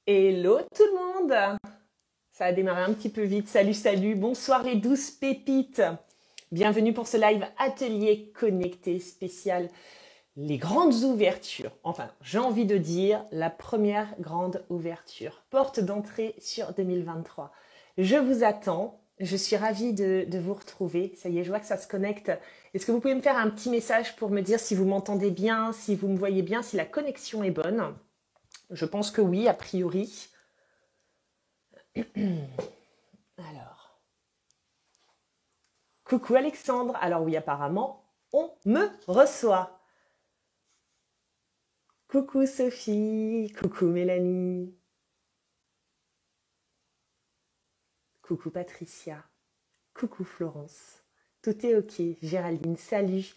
Hello tout le monde! Ça a démarré un petit peu vite. Salut, salut, bonsoir les douces pépites. Bienvenue pour ce live atelier connecté spécial. Les grandes ouvertures. Enfin, j'ai envie de dire la première grande ouverture. Porte d'entrée sur 2023. Je vous attends. Je suis ravie de vous retrouver. Ça y est, je vois que ça se connecte. Est-ce que vous pouvez me faire un petit message pour me dire si vous m'entendez bien, si vous me voyez bien, si la connexion est bonne? Je pense que oui, a priori. Alors, coucou Alexandre. Alors oui, apparemment, on me reçoit. Coucou Sophie, coucou Mélanie, coucou Patricia, coucou Florence. Tout est ok. Géraldine, salut.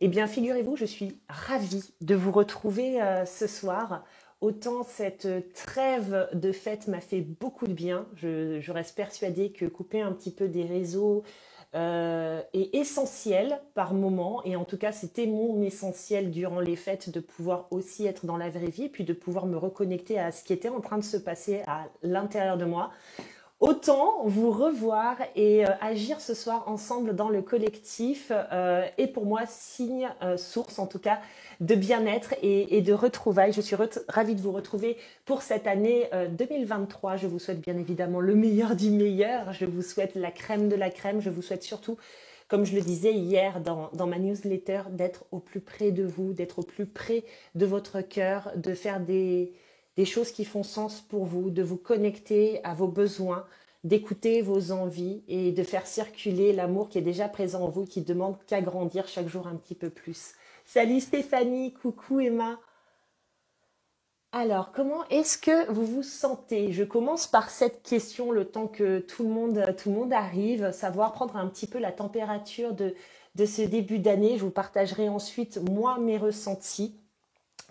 Eh bien, figurez-vous, je suis ravie de vous retrouver ce soir. Autant cette trêve de fête m'a fait beaucoup de bien. Je reste persuadée que couper un petit peu des réseaux est essentiel par moment. Et en tout cas, c'était mon essentiel durant les fêtes de pouvoir aussi être dans la vraie vie, puis de pouvoir me reconnecter à ce qui était en train de se passer à l'intérieur de moi. Autant vous revoir et agir ce soir ensemble dans le collectif est pour moi signe, source en tout cas, de bien-être et de retrouvailles. Je suis ravie de vous retrouver pour cette année 2023. Je vous souhaite bien évidemment le meilleur du meilleur. Je vous souhaite la crème de la crème. Je vous souhaite surtout, comme je le disais hier dans ma newsletter, d'être au plus près de vous, d'être au plus près de votre cœur, de faire des choses qui font sens pour vous, de vous connecter à vos besoins, d'écouter vos envies et de faire circuler l'amour qui est déjà présent en vous, qui demande qu'à grandir chaque jour un petit peu plus. Salut Stéphanie, coucou Emma. Alors, comment est-ce que vous vous sentez? Je commence par cette question, le temps que tout le monde arrive, savoir prendre un petit peu la température de ce début d'année. Je vous partagerai ensuite, moi, mes ressentis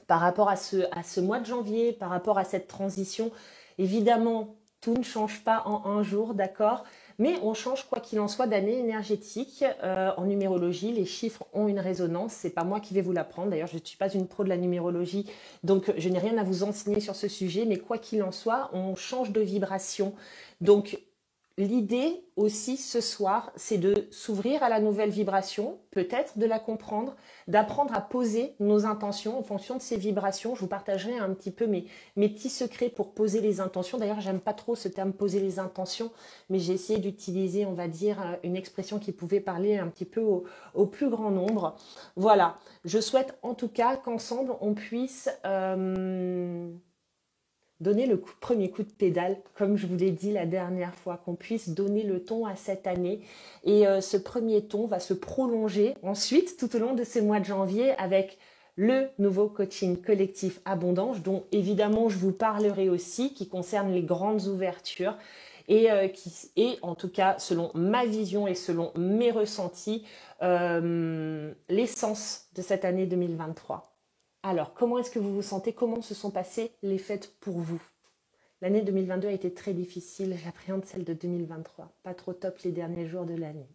par rapport à ce mois de janvier, par rapport à cette transition. Évidemment, tout ne change pas en un jour, d'accord? Mais on change quoi qu'il en soit d'année énergétique. En numérologie, les chiffres ont une résonance. C'est pas moi qui vais vous l'apprendre. D'ailleurs, je ne suis pas une pro de la numérologie, donc je n'ai rien à vous enseigner sur ce sujet. Mais quoi qu'il en soit, on change de vibration. Donc l'idée aussi ce soir, c'est de s'ouvrir à la nouvelle vibration, peut-être de la comprendre, d'apprendre à poser nos intentions en fonction de ces vibrations. Je vous partagerai un petit peu mes petits secrets pour poser les intentions. D'ailleurs, j'aime pas trop ce terme poser les intentions, mais j'ai essayé d'utiliser, on va dire, une expression qui pouvait parler un petit peu au plus grand nombre. Voilà, je souhaite en tout cas qu'ensemble, on puisse donner le premier coup de pédale, comme je vous l'ai dit la dernière fois, qu'on puisse donner le ton à cette année. Et ce premier ton va se prolonger ensuite tout au long de ces mois de janvier avec le nouveau coaching collectif Abondance, dont évidemment je vous parlerai aussi, qui concerne les grandes ouvertures et qui est, en tout cas, selon ma vision et selon mes ressentis, l'essence de cette année 2023. Alors, comment est-ce que vous vous sentez? Comment se sont passées les fêtes pour vous? L'année 2022 a été très difficile. J'appréhende celle de 2023. Pas trop top les derniers jours de l'année.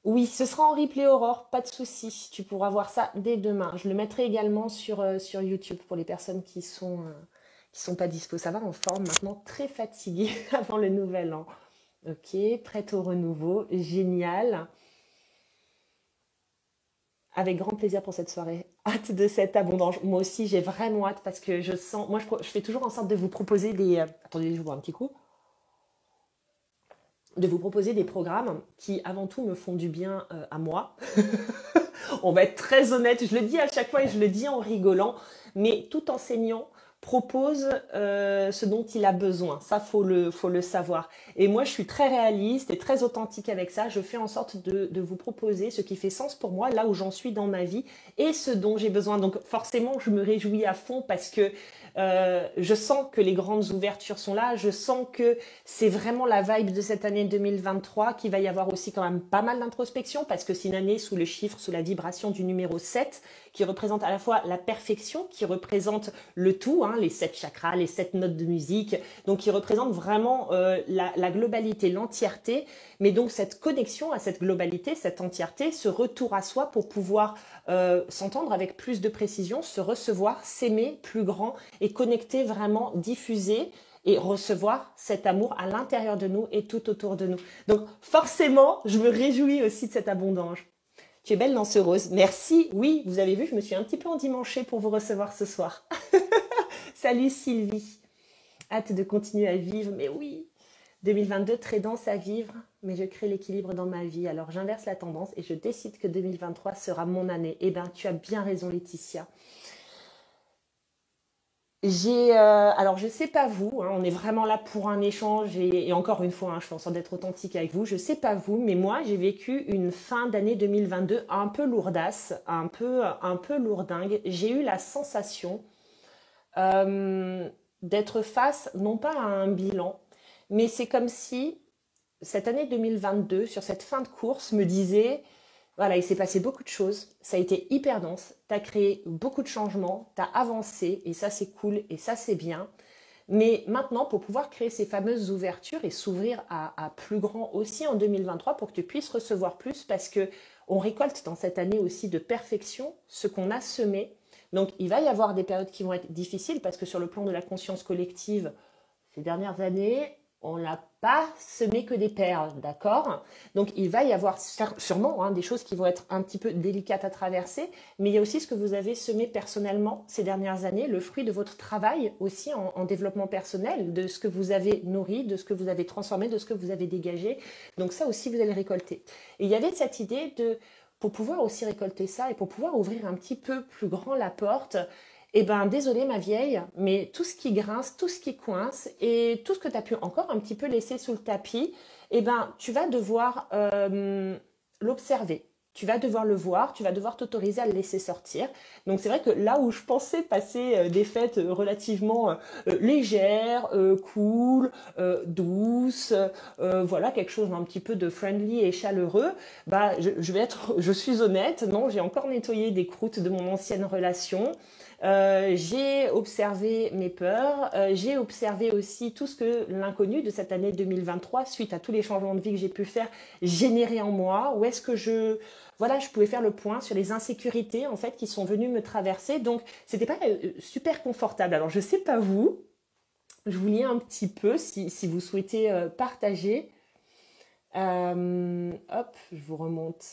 Oui, ce sera en replay Aurore, pas de souci. Tu pourras voir ça dès demain. Je le mettrai également sur YouTube pour les personnes qui sont pas dispo. Ça va en forme maintenant, très fatiguée avant le nouvel an. Ok, prête au renouveau, génial. Avec grand plaisir pour cette soirée. Hâte de cette abondance. Moi aussi, j'ai vraiment hâte parce que je sens. Moi, je fais toujours en sorte de vous proposer des. Attendez, je vous bois un petit coup. De vous proposer des programmes qui, avant tout, me font du bien à moi. On va être très honnête. Je le dis à chaque fois et je le dis en rigolant. Mais tout enseignant propose ce dont il a besoin. Ça, faut le savoir. Et moi, je suis très réaliste et très authentique avec ça. Je fais en sorte de vous proposer ce qui fait sens pour moi, là où j'en suis dans ma vie et ce dont j'ai besoin. Donc forcément, je me réjouis à fond parce que je sens que les grandes ouvertures sont là. Je sens que c'est vraiment la vibe de cette année 2023, qu'il va y avoir aussi quand même pas mal d'introspection parce que c'est une année sous le chiffre, sous la vibration du numéro 7 qui représente à la fois la perfection, qui représente le tout, hein, les 7 chakras, les 7 notes de musique, donc qui représente vraiment la globalité, l'entièreté, mais donc cette connexion à cette globalité, cette entièreté, ce retour à soi pour pouvoir s'entendre avec plus de précision, se recevoir, s'aimer plus grand et connecter vraiment, diffuser et recevoir cet amour à l'intérieur de nous et tout autour de nous. Donc forcément, je me réjouis aussi de cette abondance. Tu es belle dans ce rose. Merci. Oui, vous avez vu, je me suis un petit peu endimanchée pour vous recevoir ce soir. Salut Sylvie. Hâte de continuer à vivre. Mais oui, 2022, très dense à vivre, mais je crée l'équilibre dans ma vie. Alors j'inverse la tendance et je décide que 2023 sera mon année. Eh bien, tu as bien raison Laetitia. Alors je sais pas vous, hein, on est vraiment là pour un échange et encore une fois, hein, je fais en sorte d'être authentique avec vous. Je sais pas vous, mais moi j'ai vécu une fin d'année 2022 un peu lourdasse, un peu lourdingue. J'ai eu la sensation d'être face non pas à un bilan, mais c'est comme si cette année 2022 sur cette fin de course me disait voilà, il s'est passé beaucoup de choses, ça a été hyper dense, tu as créé beaucoup de changements, tu as avancé et ça c'est cool et ça c'est bien. Mais maintenant, pour pouvoir créer ces fameuses ouvertures et s'ouvrir à plus grand aussi en 2023 pour que tu puisses recevoir plus parce que on récolte dans cette année aussi de perfection ce qu'on a semé. Donc il va y avoir des périodes qui vont être difficiles parce que sur le plan de la conscience collective, ces dernières années, on n'a pas semé que des perles, d'accord? Donc il va y avoir sûrement hein, des choses qui vont être un petit peu délicates à traverser, mais il y a aussi ce que vous avez semé personnellement ces dernières années, le fruit de votre travail aussi en développement personnel, de ce que vous avez nourri, de ce que vous avez transformé, de ce que vous avez dégagé. Donc ça aussi, vous allez récolter. Et il y avait cette idée pour pouvoir aussi récolter ça et pour pouvoir ouvrir un petit peu plus grand la porte, eh ben, désolée ma vieille, mais tout ce qui grince, tout ce qui coince et tout ce que tu as pu encore un petit peu laisser sous le tapis, eh ben, tu vas devoir l'observer. Tu vas devoir le voir, tu vas devoir t'autoriser à le laisser sortir. Donc c'est vrai que là où je pensais passer des fêtes relativement légères, cool, douces, voilà quelque chose d'un petit peu de friendly et chaleureux, bah je suis honnête, non, j'ai encore nettoyé des croûtes de mon ancienne relation. J'ai observé mes peurs, j'ai observé aussi tout ce que l'inconnu de cette année 2023, suite à tous les changements de vie que j'ai pu faire, générer en moi. Où est-ce que je pouvais faire le point sur les insécurités en fait qui sont venues me traverser. Donc c'était pas super confortable. Alors je sais pas vous, je vous lis un petit peu si vous souhaitez partager. Hop, je vous remonte.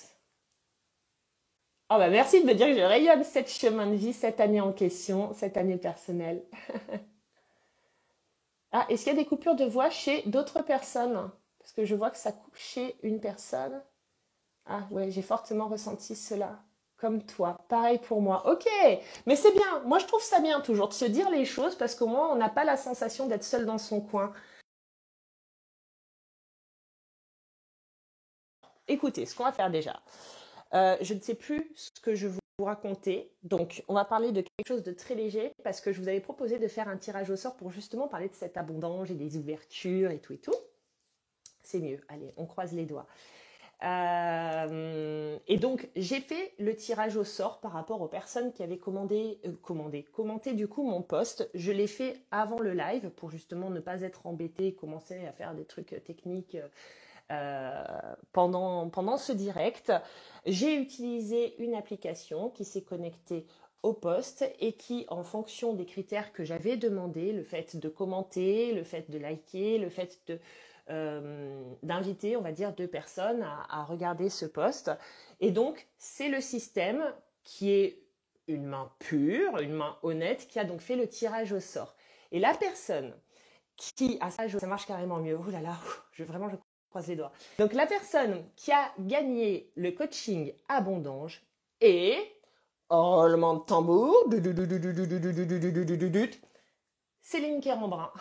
Oh bah merci de me dire que je rayonne cette chemin de vie, cette année en question, cette année personnelle. Ah, est-ce qu'il y a des coupures de voix chez d'autres personnes? Parce que je vois que ça coupe chez une personne. Ah ouais, j'ai fortement ressenti cela. Comme toi. Pareil pour moi. Ok, mais c'est bien. Moi, je trouve ça bien toujours de se dire les choses parce qu'au moins, on n'a pas la sensation d'être seul dans son coin. Écoutez, ce qu'on va faire déjà. Je ne sais plus ce que je vous raconter. Donc, on va parler de quelque chose de très léger parce que je vous avais proposé de faire un tirage au sort pour justement parler de cette abondance et des ouvertures et tout et tout. C'est mieux. Allez, on croise les doigts. Et donc, j'ai fait le tirage au sort par rapport aux personnes qui avaient commenté du coup mon post. Je l'ai fait avant le live pour justement ne pas être embêtée et commencer à faire des trucs techniques pendant ce direct. J'ai utilisé une application qui s'est connectée au post et qui, en fonction des critères que j'avais demandé, le fait de commenter, le fait de liker, le fait d'inviter, on va dire, 2 personnes à regarder ce post. Et donc, c'est le système qui est une main pure, une main honnête, qui a donc fait le tirage au sort. Et la personne qui... Ah ça marche carrément mieux. Ouh là là, je croise les doigts. Donc, la personne qui a gagné le coaching Abondange est... Roulement de tambour. Céline Quérambrin.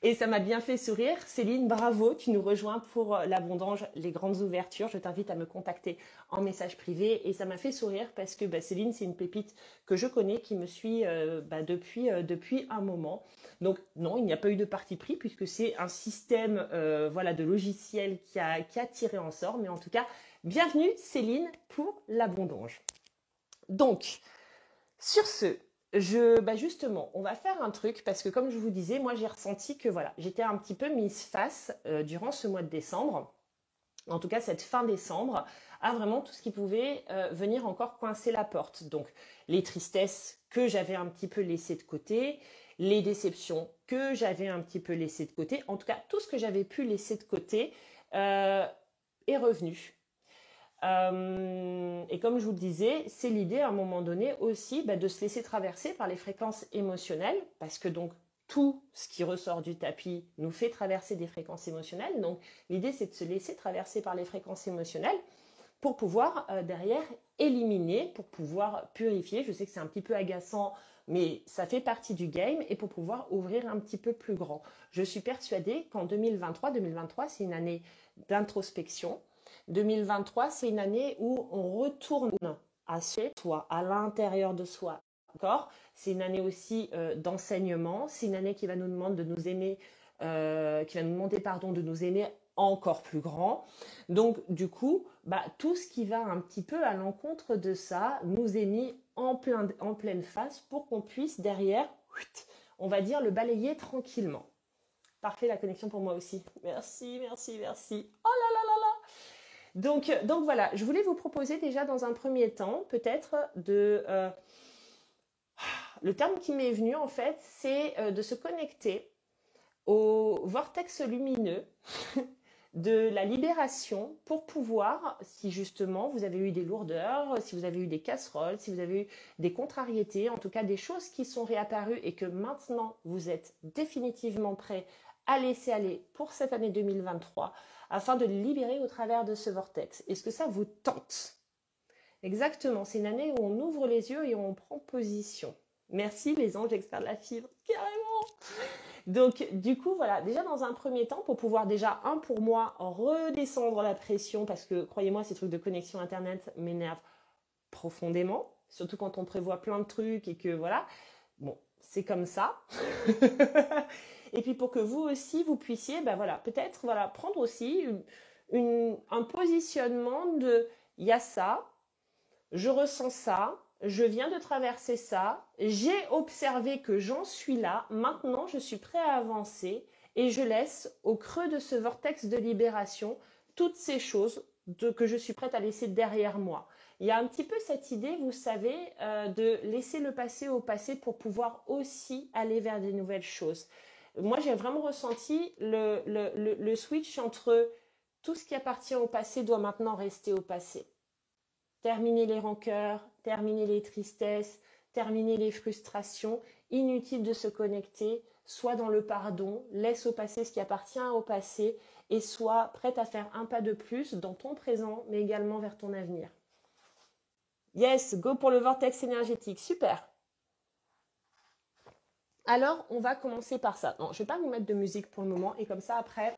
Et ça m'a bien fait sourire. Céline, bravo, tu nous rejoins pour l'abondance, les grandes ouvertures. Je t'invite à me contacter en message privé. Et ça m'a fait sourire parce que Céline, c'est une pépite que je connais, qui me suit depuis un moment. Donc non, il n'y a pas eu de parti pris puisque c'est un système de logiciel qui a tiré en sort. Mais en tout cas, bienvenue Céline pour l'abondance. Donc, sur ce, justement, on va faire un truc parce que comme je vous disais, moi j'ai ressenti que voilà, j'étais un petit peu mise face durant ce mois de décembre, en tout cas cette fin décembre, à vraiment tout ce qui pouvait venir encore coincer la porte. Donc les tristesses que j'avais un petit peu laissées de côté, les déceptions que j'avais un petit peu laissées de côté, en tout cas tout ce que j'avais pu laisser de côté euh, est revenu. Et comme je vous le disais, c'est l'idée à un moment donné aussi de se laisser traverser par les fréquences émotionnelles, parce que donc tout ce qui ressort du tapis nous fait traverser des fréquences émotionnelles. Donc l'idée c'est de se laisser traverser par les fréquences émotionnelles pour pouvoir derrière éliminer, pour pouvoir purifier. Je sais que c'est un petit peu agaçant, mais ça fait partie du game et pour pouvoir ouvrir un petit peu plus grand. Je suis persuadée qu'en 2023, c'est une année d'introspection. 2023, c'est une année où on retourne à soi, à l'intérieur de soi. D'accord. C'est une année aussi d'enseignement. C'est une année qui va nous demander de nous aimer, qui va nous demander de nous aimer encore plus grand. Donc du coup, tout ce qui va un petit peu à l'encontre de ça nous est mis en pleine face pour qu'on puisse derrière, on va dire, le balayer tranquillement. Parfait, la connexion pour moi aussi. Merci, merci, merci. Oh là là là là. Donc voilà, je voulais vous proposer déjà dans un premier temps, peut-être le terme qui m'est venu en fait, c'est de se connecter au vortex lumineux de la libération pour pouvoir, si justement vous avez eu des lourdeurs, si vous avez eu des casseroles, si vous avez eu des contrariétés, en tout cas des choses qui sont réapparues et que maintenant vous êtes définitivement prêt à laisser aller pour cette année 2023 afin de libérer au travers de ce vortex. Est-ce que ça vous tente? Exactement, c'est une année où on ouvre les yeux et on prend position. Merci les anges experts de la fibre, carrément. Donc du coup voilà, déjà dans un premier temps, pour pouvoir déjà, pour moi, redescendre la pression, parce que croyez-moi, ces trucs de connexion internet m'énervent profondément, surtout quand on prévoit plein de trucs et que voilà, bon, c'est comme ça. Et puis pour que vous aussi, vous puissiez, peut-être prendre aussi un positionnement de, il y a ça, je ressens ça, je viens de traverser ça, j'ai observé que j'en suis là, maintenant je suis prêt à avancer et je laisse au creux de ce vortex de libération toutes ces choses que je suis prête à laisser derrière moi. Il y a un petit peu cette idée, vous savez, de laisser le passé au passé pour pouvoir aussi aller vers des nouvelles choses. Moi, j'ai vraiment ressenti le switch entre tout ce qui appartient au passé doit maintenant rester au passé. Terminer les rancœurs, terminer les tristesses, terminer les frustrations. Inutile de se connecter, soit dans le pardon, laisse au passé ce qui appartient au passé et sois prête à faire un pas de plus dans ton présent, mais également vers ton avenir. Yes, go pour le vortex énergétique, super. Alors, on va commencer par ça. Non, je ne vais pas vous mettre de musique pour le moment et comme ça, après,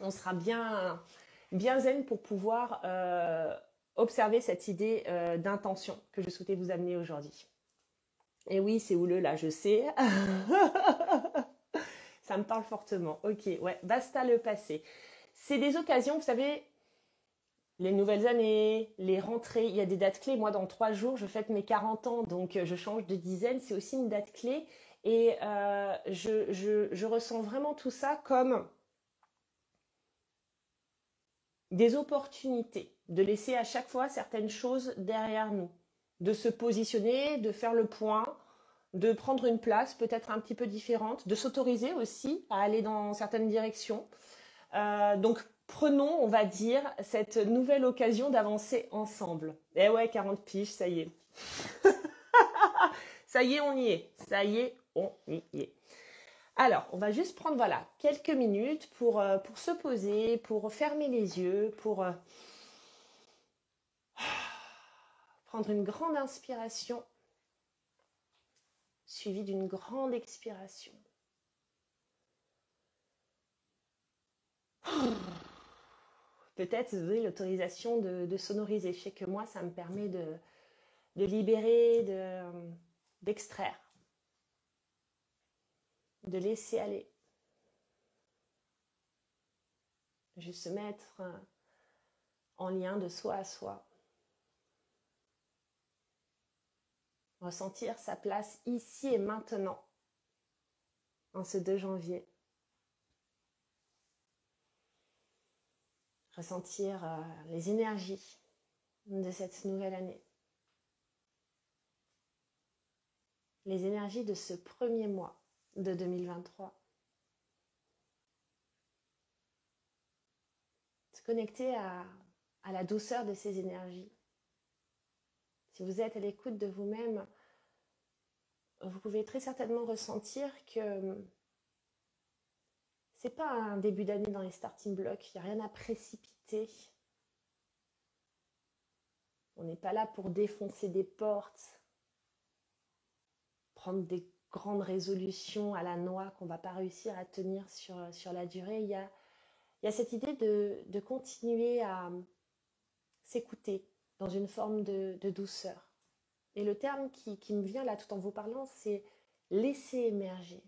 on sera bien zen pour pouvoir observer cette idée d'intention que je souhaitais vous amener aujourd'hui. Et oui, c'est houleux là, je sais. Ça me parle fortement. Ok, ouais, basta le passé. C'est des occasions, vous savez, les nouvelles années, les rentrées, il y a des dates clés. Moi, dans 3 jours, je fête mes 40 ans, donc je change de dizaine. C'est aussi une date clé. Et je ressens vraiment tout ça comme des opportunités, de laisser à chaque fois certaines choses derrière nous, de se positionner, de faire le point, de prendre une place peut-être un petit peu différente, de s'autoriser aussi à aller dans certaines directions. Donc prenons, on va dire, cette nouvelle occasion d'avancer ensemble. Eh ouais, 40 piges, ça y est. Ça y est, on y est. Ça y est, on y est. Alors, on va juste prendre quelques minutes pour se poser, pour fermer les yeux, pour prendre une grande inspiration suivie d'une grande expiration. Peut-être vous avez l'autorisation de sonoriser. Je sais que moi, ça me permet de libérer, d'extraire, de laisser aller. Juste se mettre en lien de soi à soi. Ressentir sa place ici et maintenant, en ce 2 janvier. Ressentir les énergies de cette nouvelle année. Les énergies de ce premier mois de 2023. Se connecter à la douceur de ces énergies. Si vous êtes à l'écoute de vous-même, vous pouvez très certainement ressentir que c'est pas un début d'année dans les starting blocks, il n'y a rien à précipiter. On n'est pas là pour défoncer des portes, prendre des grandes résolutions à la noix qu'on ne va pas réussir à tenir sur la durée. Il y a cette idée de continuer à s'écouter dans une forme de douceur. Et le terme qui me vient là tout en vous parlant, c'est laisser émerger.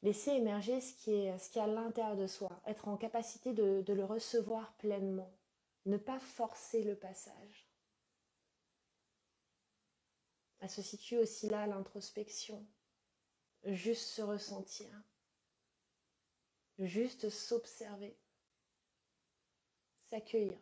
Laisser émerger ce qui est à l'intérieur de soi, être en capacité de le recevoir pleinement, ne pas forcer le passage. Elle se situe aussi là, l'introspection, juste se ressentir, juste s'observer, s'accueillir.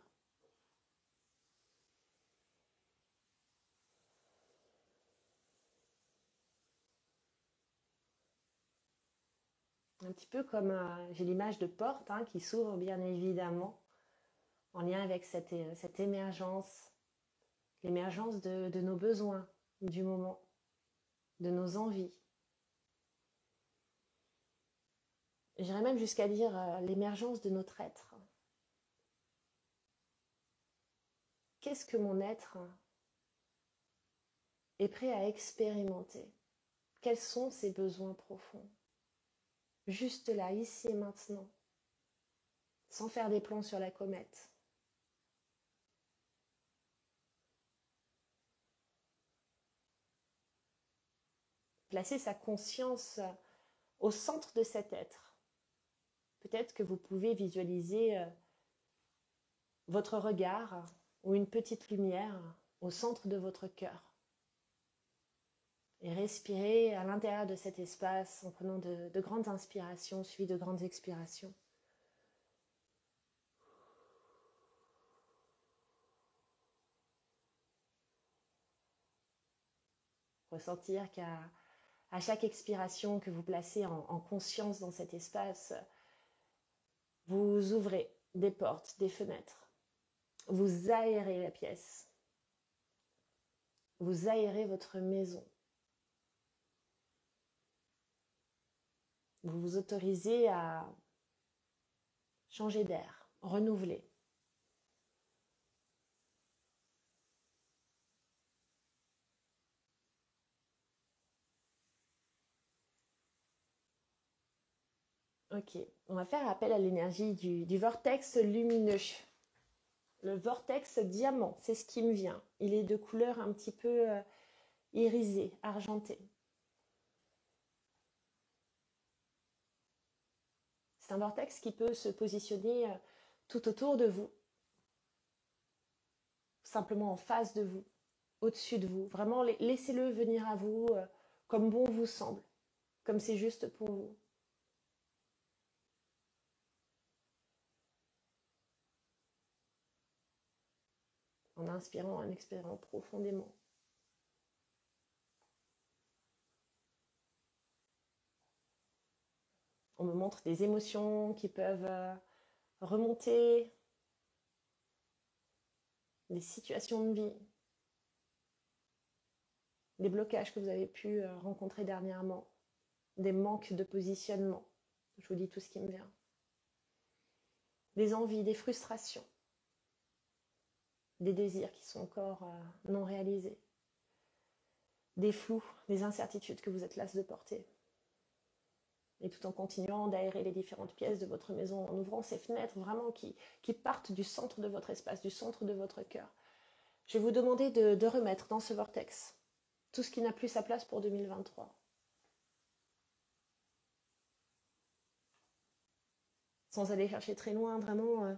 Un petit peu comme j'ai l'image de porte qui s'ouvre bien évidemment, en lien avec cette émergence, l'émergence de nos besoins du moment, de nos envies. J'irais même jusqu'à dire l'émergence de notre être. Qu'est-ce que mon être est prêt à expérimenter? Quels sont ses besoins profonds? Juste là, ici et maintenant, sans faire des plans sur la comète. Placer sa conscience au centre de cet être. Peut-être que vous pouvez visualiser votre regard ou une petite lumière au centre de votre cœur. Et respirer à l'intérieur de cet espace en prenant de grandes inspirations suivies de grandes expirations. Ressentir qu'à chaque expiration que vous placez en conscience dans cet espace, vous ouvrez des portes, des fenêtres. Vous aérez la pièce. Vous aérez votre maison. Vous vous autorisez à changer d'air, renouveler. Ok, on va faire appel à l'énergie du vortex lumineux. Le vortex diamant, c'est ce qui me vient. Il est de couleur un petit peu irisée, argentée. C'est un vortex qui peut se positionner tout autour de vous, simplement en face de vous, au-dessus de vous. Vraiment, laissez-le venir à vous comme bon vous semble, comme c'est juste pour vous. En inspirant, en expirant profondément. On me montre des émotions qui peuvent remonter, des situations de vie, des blocages que vous avez pu rencontrer dernièrement, des manques de positionnement. Je vous dis tout ce qui me vient. Des envies, des frustrations, des désirs qui sont encore non réalisés, des flous, des incertitudes que vous êtes las de porter. Et tout en continuant d'aérer les différentes pièces de votre maison, en ouvrant ces fenêtres vraiment qui partent du centre de votre espace, du centre de votre cœur. Je vais vous demander de remettre dans ce vortex tout ce qui n'a plus sa place pour 2023. Sans aller chercher très loin, vraiment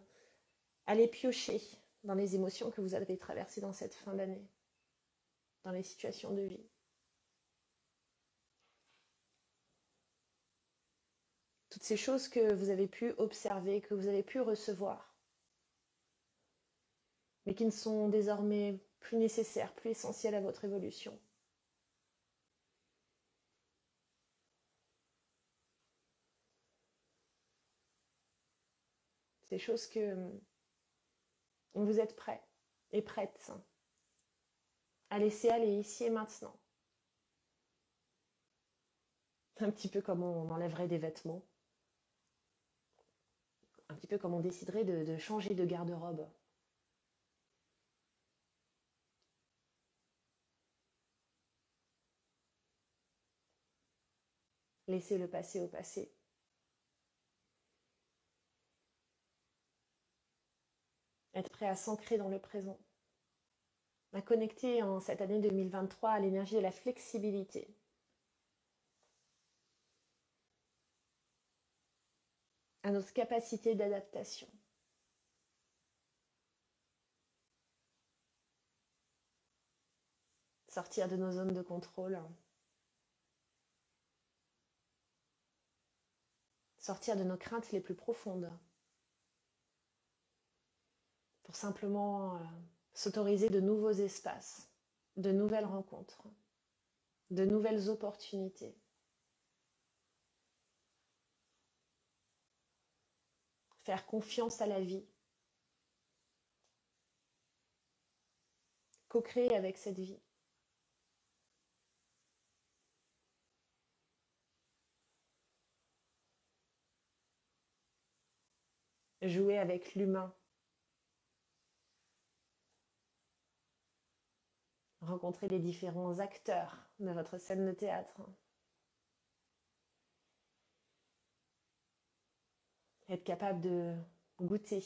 aller piocher dans les émotions que vous avez traversées dans cette fin d'année. dans les situations de vie. Toutes ces choses que vous avez pu observer, que vous avez pu recevoir, mais qui ne sont désormais plus nécessaires, plus essentielles à votre évolution. Ces choses que vous êtes prêts et prêtes à laisser aller ici et maintenant. Un petit peu comme on enlèverait des vêtements. Un petit peu comme on déciderait de changer de garde-robe. Laissez le passé au passé. Être prêt à s'ancrer dans le présent. À connecter en cette année 2023 à l'énergie de la flexibilité. À notre capacité d'adaptation. Sortir de nos zones de contrôle. Sortir de nos craintes les plus profondes. Pour simplement s'autoriser de nouveaux espaces, de nouvelles rencontres, de nouvelles opportunités. Faire confiance à la vie. Co-créer avec cette vie. Jouer avec l'humain. Rencontrer les différents acteurs de votre scène de théâtre. Être capable de goûter,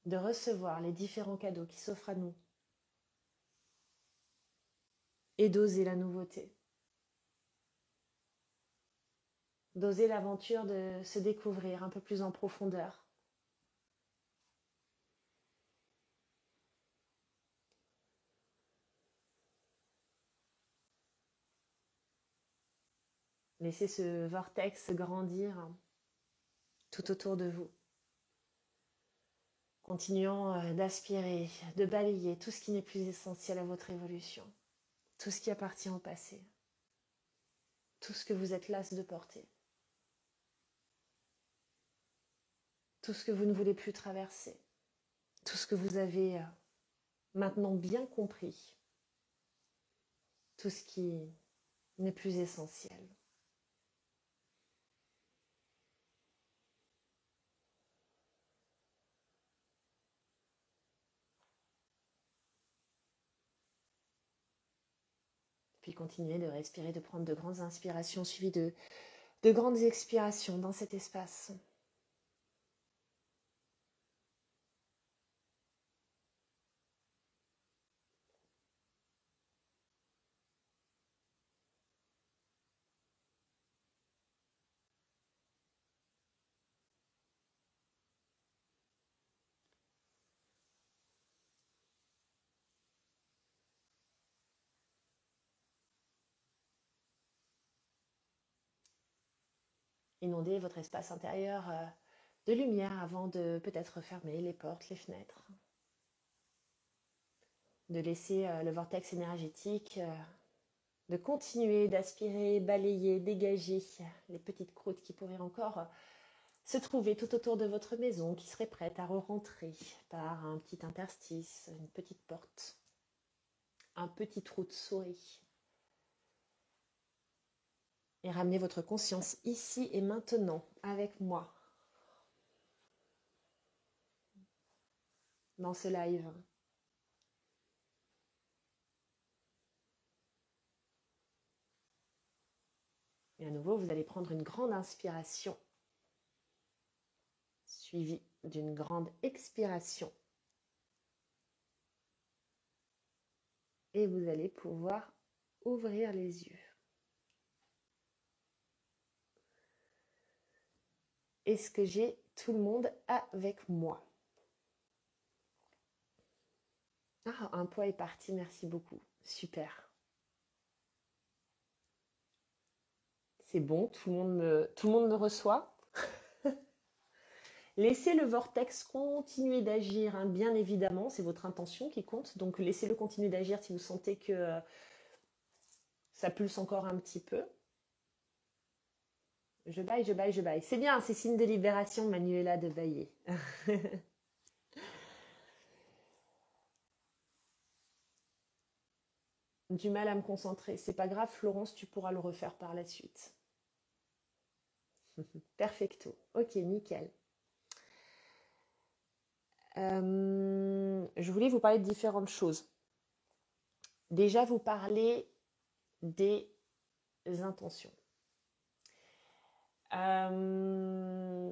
de recevoir les différents cadeaux qui s'offrent à nous et d'oser la nouveauté. D'oser l'aventure de se découvrir un peu plus en profondeur. Laissez ce vortex grandir tout autour de vous. Continuant d'aspirer, de balayer tout ce qui n'est plus essentiel à votre évolution. Tout ce qui appartient au passé. Tout ce que vous êtes las de porter. Tout ce que vous ne voulez plus traverser. Tout ce que vous avez maintenant bien compris. Tout ce qui n'est plus essentiel. Puis continuez de respirer, de prendre de grandes inspirations suivies de grandes expirations dans cet espace. Inondez votre espace intérieur de lumière avant de peut-être fermer les portes, les fenêtres. De laisser le vortex énergétique, de continuer d'aspirer, balayer, dégager les petites croûtes qui pourraient encore se trouver tout autour de votre maison, qui seraient prêtes à re-rentrer par un petit interstice, une petite porte, un petit trou de souris. Et ramenez votre conscience ici et maintenant avec moi dans ce live. Et à nouveau, vous allez prendre une grande inspiration suivie d'une grande expiration. Et vous allez pouvoir ouvrir les yeux. Est-ce que j'ai tout le monde avec moi? Ah, un poids est parti, merci beaucoup. Super. C'est bon, tout le monde me reçoit. Laissez le vortex continuer d'agir, hein, bien évidemment, c'est votre intention qui compte. Donc laissez-le continuer d'agir si vous sentez que ça pulse encore un petit peu. Je baille, je baille, je baille. C'est bien, c'est signe de libération, Manuela, de bailler. Du mal à me concentrer. C'est pas grave, Florence, tu pourras le refaire par la suite. Perfecto. Ok, nickel. Je voulais vous parler de différentes choses. Déjà, vous parler des intentions. Euh,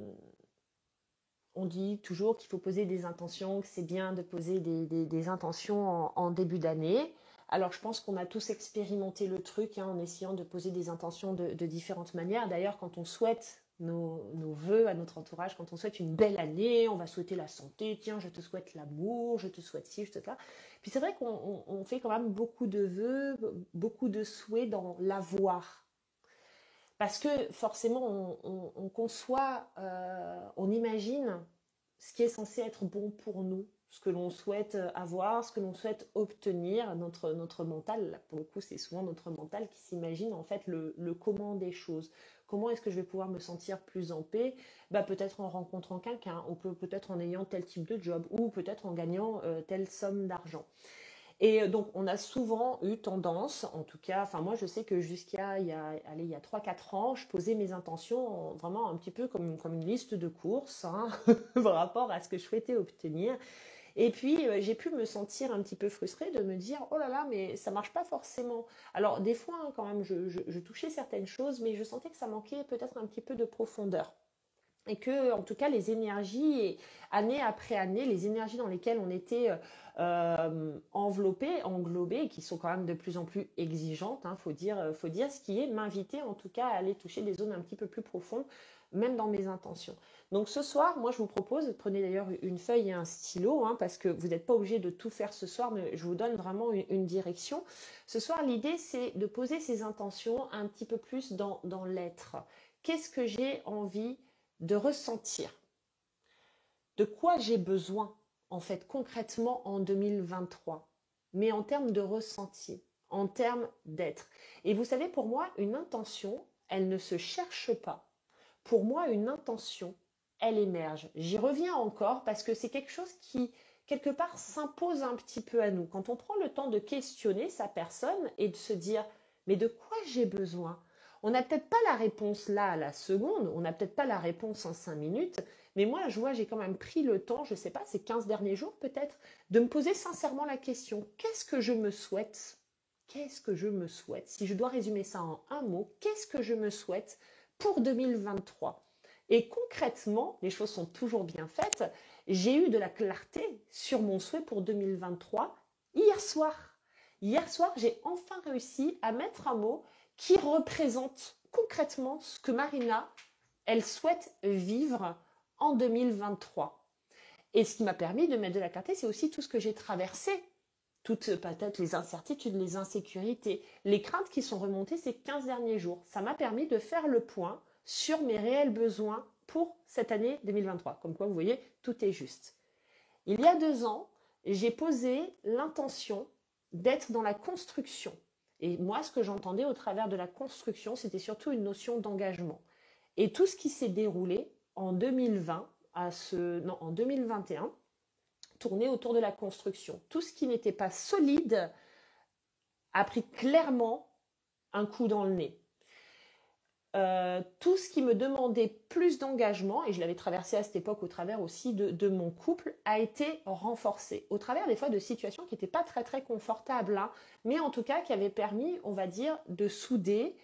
on dit toujours qu'il faut poser des intentions, que c'est bien de poser des intentions en début d'année. Alors, je pense qu'on a tous expérimenté le truc, hein, en essayant de poser des intentions de différentes manières. D'ailleurs, quand on souhaite nos vœux à notre entourage, quand on souhaite une belle année, on va souhaiter la santé, tiens, je te souhaite l'amour, je te souhaite ci, je te souhaite là. Puis c'est vrai qu'on fait quand même beaucoup de vœux, beaucoup de souhaits dans l'avoir. Parce que forcément, on conçoit, on imagine ce qui est censé être bon pour nous, ce que l'on souhaite avoir, ce que l'on souhaite obtenir. Notre mental, là, pour le coup, c'est souvent notre mental qui s'imagine en fait le comment des choses. Comment est-ce que je vais pouvoir me sentir plus en paix? Bah, peut-être en rencontrant quelqu'un, ou peut-être en ayant tel type de job, ou peut-être en gagnant telle somme d'argent. Et donc, on a souvent eu tendance, en tout cas, enfin moi je sais que jusqu'à il y a 3-4 ans, je posais mes intentions vraiment un petit peu comme une liste de courses, hein, par rapport à ce que je souhaitais obtenir. Et puis, j'ai pu me sentir un petit peu frustrée de me dire, oh là là, mais ça marche pas forcément. Alors, des fois, hein, quand même, je touchais certaines choses, mais je sentais que ça manquait peut-être un petit peu de profondeur. Et que, en tout cas, les énergies, année après année, les énergies dans lesquelles on était enveloppés, englobés, qui sont quand même de plus en plus exigeantes, hein, faut dire ce qui est, m'inviter en tout cas à aller toucher des zones un petit peu plus profondes, même dans mes intentions. Donc ce soir, moi je vous propose, prenez d'ailleurs une feuille et un stylo, hein, parce que vous n'êtes pas obligé de tout faire ce soir, mais je vous donne vraiment une direction. Ce soir, l'idée c'est de poser ces intentions un petit peu plus dans l'être. Qu'est-ce que j'ai envie de ressentir? De quoi j'ai besoin, en fait, concrètement en 2023, mais en termes de ressenti, en termes d'être. Et vous savez, pour moi, une intention, elle ne se cherche pas. Pour moi, une intention, elle émerge. J'y reviens encore parce que c'est quelque chose qui, quelque part, s'impose un petit peu à nous. Quand on prend le temps de questionner sa personne et de se dire, mais de quoi j'ai besoin? On n'a peut-être pas la réponse là à la seconde, on n'a peut-être pas la réponse en 5 minutes, mais moi, je vois, j'ai quand même pris le temps, je ne sais pas, ces 15 derniers jours peut-être, de me poser sincèrement la question, qu'est-ce que je me souhaite? Qu'est-ce que je me souhaite? Si je dois résumer ça en un mot, qu'est-ce que je me souhaite pour 2023? Et concrètement, les choses sont toujours bien faites. J'ai eu de la clarté sur mon souhait pour 2023 hier soir. Hier soir, j'ai enfin réussi à mettre un mot qui représente concrètement ce que Marina, elle souhaite vivre en 2023. Et ce qui m'a permis de mettre de la clarté, c'est aussi tout ce que j'ai traversé. Toutes peut-être les incertitudes, les insécurités, les craintes qui sont remontées ces 15 derniers jours. Ça m'a permis de faire le point sur mes réels besoins pour cette année 2023. Comme quoi, vous voyez, tout est juste. Il y a 2 ans, j'ai posé l'intention d'être dans la construction. Et moi, ce que j'entendais au travers de la construction, c'était surtout une notion d'engagement. Et tout ce qui s'est déroulé en 2020, en 2021, tournait autour de la construction. Tout ce qui n'était pas solide a pris clairement un coup dans le nez. Tout ce qui me demandait plus d'engagement, et je l'avais traversé à cette époque au travers aussi de mon couple, a été renforcé. Au travers des fois de situations qui n'étaient pas très très confortables, hein, mais en tout cas qui avaient permis, on va dire, de souder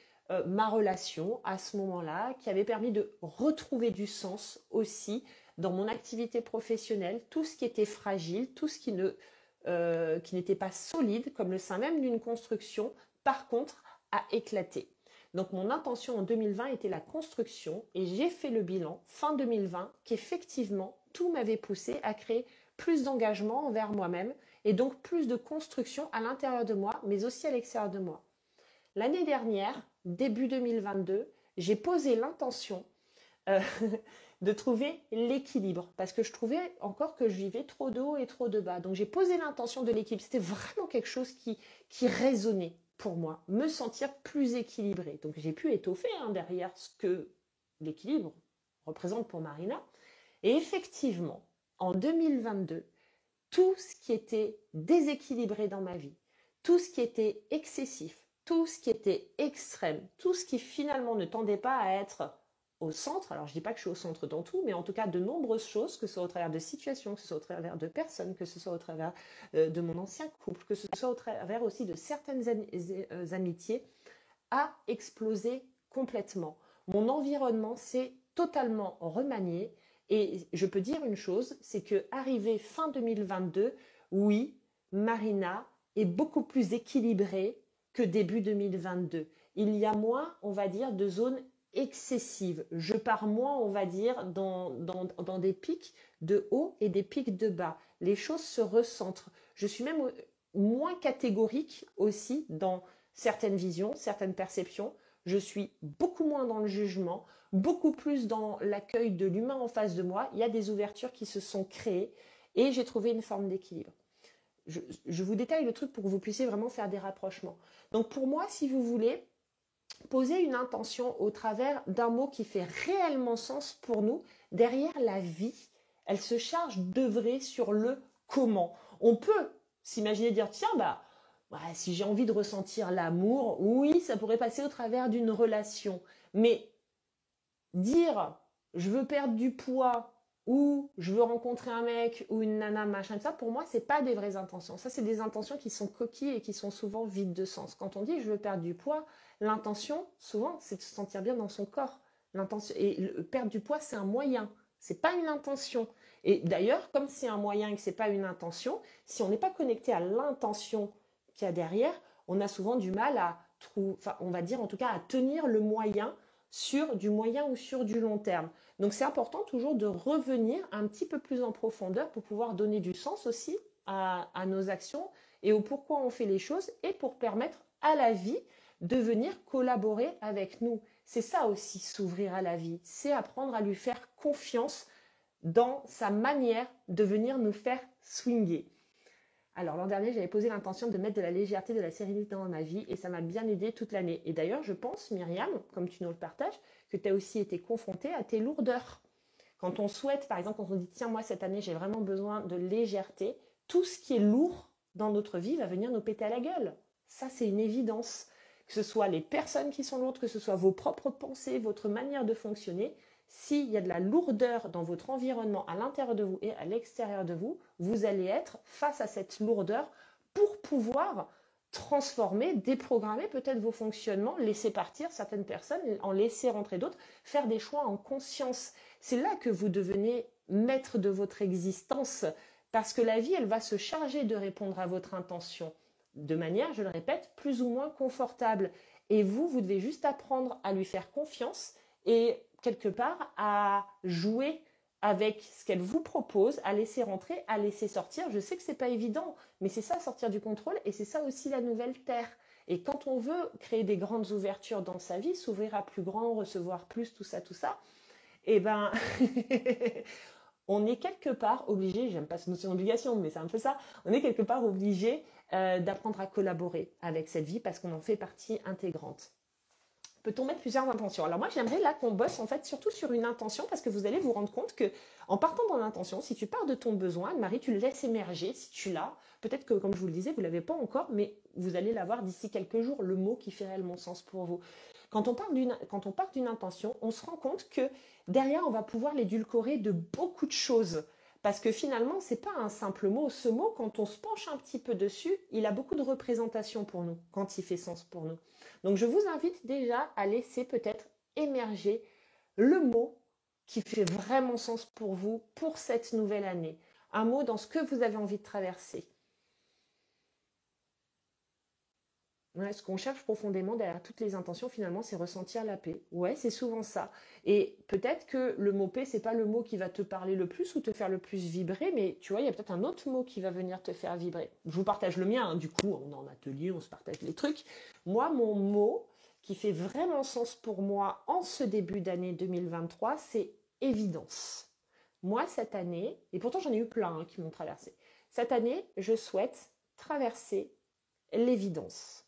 ma relation à ce moment-là, qui avait permis de retrouver du sens aussi dans mon activité professionnelle, tout ce qui était fragile, tout ce qui n'était pas solide, comme le sein même d'une construction, par contre, a éclaté. Donc mon intention en 2020 était la construction et j'ai fait le bilan fin 2020 qu'effectivement tout m'avait poussé à créer plus d'engagement envers moi-même et donc plus de construction à l'intérieur de moi, mais aussi à l'extérieur de moi. L'année dernière, début 2022, j'ai posé l'intention euh, de trouver l'équilibre parce que je trouvais encore que je vivais trop de haut et trop de bas. Donc j'ai posé l'intention de l'équilibre. C'était vraiment quelque chose qui résonnait pour moi, me sentir plus équilibrée. Donc j'ai pu étoffer derrière ce que l'équilibre représente pour Marina. Et effectivement, en 2022, tout ce qui était déséquilibré dans ma vie, tout ce qui était excessif, tout ce qui était extrême, tout ce qui finalement ne tendait pas à être au centre, alors je ne dis pas que je suis au centre dans tout, mais en tout cas de nombreuses choses, que ce soit au travers de situations, que ce soit au travers de personnes, que ce soit au travers de mon ancien couple, que ce soit au travers aussi de certaines amitiés, a explosé complètement. Mon environnement s'est totalement remanié et je peux dire une chose, c'est que arrivé fin 2022, oui, Marina est beaucoup plus équilibrée que début 2022. Il y a moins, on va dire, de zones excessives. Je pars moins, on va dire, dans des pics de haut et des pics de bas. Les choses se recentrent. Je suis même moins catégorique aussi dans certaines visions, certaines perceptions. Je suis beaucoup moins dans le jugement, beaucoup plus dans l'accueil de l'humain en face de moi. Il y a des ouvertures qui se sont créées et j'ai trouvé une forme d'équilibre. Je vous détaille le truc pour que vous puissiez vraiment faire des rapprochements. Donc pour moi, si vous voulez, poser une intention au travers d'un mot qui fait réellement sens pour nous, derrière la vie, elle se charge d'œuvrer sur le comment. On peut s'imaginer dire, tiens, si j'ai envie de ressentir l'amour, oui, ça pourrait passer au travers d'une relation. Mais dire, je veux perdre du poids, ou je veux rencontrer un mec ou une nana, machin, ça, pour moi, c'est pas des vraies intentions. Ça, c'est des intentions qui sont coquilles et qui sont souvent vides de sens. Quand on dit je veux perdre du poids, l'intention, souvent, c'est de se sentir bien dans son corps. L'intention, et perdre du poids, c'est un moyen. C'est pas une intention. Et d'ailleurs, comme c'est un moyen et que c'est pas une intention, si on n'est pas connecté à l'intention qu'il y a derrière, on a souvent du mal à trouver, enfin, on va dire en tout cas à tenir le moyen sur du moyen ou sur du long terme. Donc c'est important toujours de revenir un petit peu plus en profondeur pour pouvoir donner du sens aussi à nos actions et au pourquoi on fait les choses et pour permettre à la vie de venir collaborer avec nous. C'est ça aussi, s'ouvrir à la vie. C'est apprendre à lui faire confiance dans sa manière de venir nous faire swinguer. Alors l'an dernier, j'avais posé l'intention de mettre de la légèreté, de la sérénité dans ma vie et ça m'a bien aidé toute l'année. Et d'ailleurs, je pense, Myriam, comme tu nous le partages, que tu as aussi été confrontée à tes lourdeurs. Quand on souhaite, par exemple, quand on dit tiens, moi cette année, j'ai vraiment besoin de légèreté, tout ce qui est lourd dans notre vie va venir nous péter à la gueule. Ça, c'est une évidence. Que ce soit les personnes qui sont lourdes, que ce soit vos propres pensées, votre manière de fonctionner, s'il y a de la lourdeur dans votre environnement à l'intérieur de vous et à l'extérieur de vous, vous allez être face à cette lourdeur pour pouvoir transformer, déprogrammer peut-être vos fonctionnements, laisser partir certaines personnes, en laisser rentrer d'autres, faire des choix en conscience. C'est là que vous devenez maître de votre existence parce que la vie, elle va se charger de répondre à votre intention de manière, je le répète, plus ou moins confortable. Et vous devez juste apprendre à lui faire confiance et quelque part à jouer avec ce qu'elle vous propose, à laisser rentrer, à laisser sortir. Je sais que c'est pas évident, mais c'est ça, sortir du contrôle, et c'est ça aussi la nouvelle terre. Et quand on veut créer des grandes ouvertures dans sa vie, s'ouvrir à plus grand, recevoir plus, tout ça, eh ben, on est quelque part obligé, j'aime pas cette notion d'obligation, mais c'est un peu ça, on est quelque part obligé d'apprendre à collaborer avec cette vie parce qu'on en fait partie intégrante. Peut-on mettre plusieurs intentions? Alors moi, j'aimerais là qu'on bosse en fait surtout sur une intention parce que vous allez vous rendre compte que en partant dans l'intention, si tu pars de ton besoin, Marie, tu le laisses émerger, si tu l'as, peut-être que comme je vous le disais, vous ne l'avez pas encore, mais vous allez l'avoir d'ici quelques jours, le mot qui fait réellement sens pour vous. Quand on part d'une intention, on se rend compte que derrière, on va pouvoir l'édulcorer de beaucoup de choses. Parce que finalement, ce n'est pas un simple mot. Ce mot, quand on se penche un petit peu dessus, il a beaucoup de représentation pour nous, quand il fait sens pour nous. Donc je vous invite déjà à laisser peut-être émerger le mot qui fait vraiment sens pour vous pour cette nouvelle année. Un mot dans ce que vous avez envie de traverser. Ouais, ce qu'on cherche profondément derrière toutes les intentions, finalement, c'est ressentir la paix. Ouais, c'est souvent ça. Et peut-être que le mot paix, c'est pas le mot qui va te parler le plus ou te faire le plus vibrer, mais tu vois, il y a peut-être un autre mot qui va venir te faire vibrer. Je vous partage le mien, hein. Du coup, on est en atelier, on se partage les trucs. Moi, mon mot qui fait vraiment sens pour moi en ce début d'année 2023, c'est évidence. Moi, cette année, et pourtant j'en ai eu plein hein, qui m'ont traversé, cette année, je souhaite traverser l'évidence.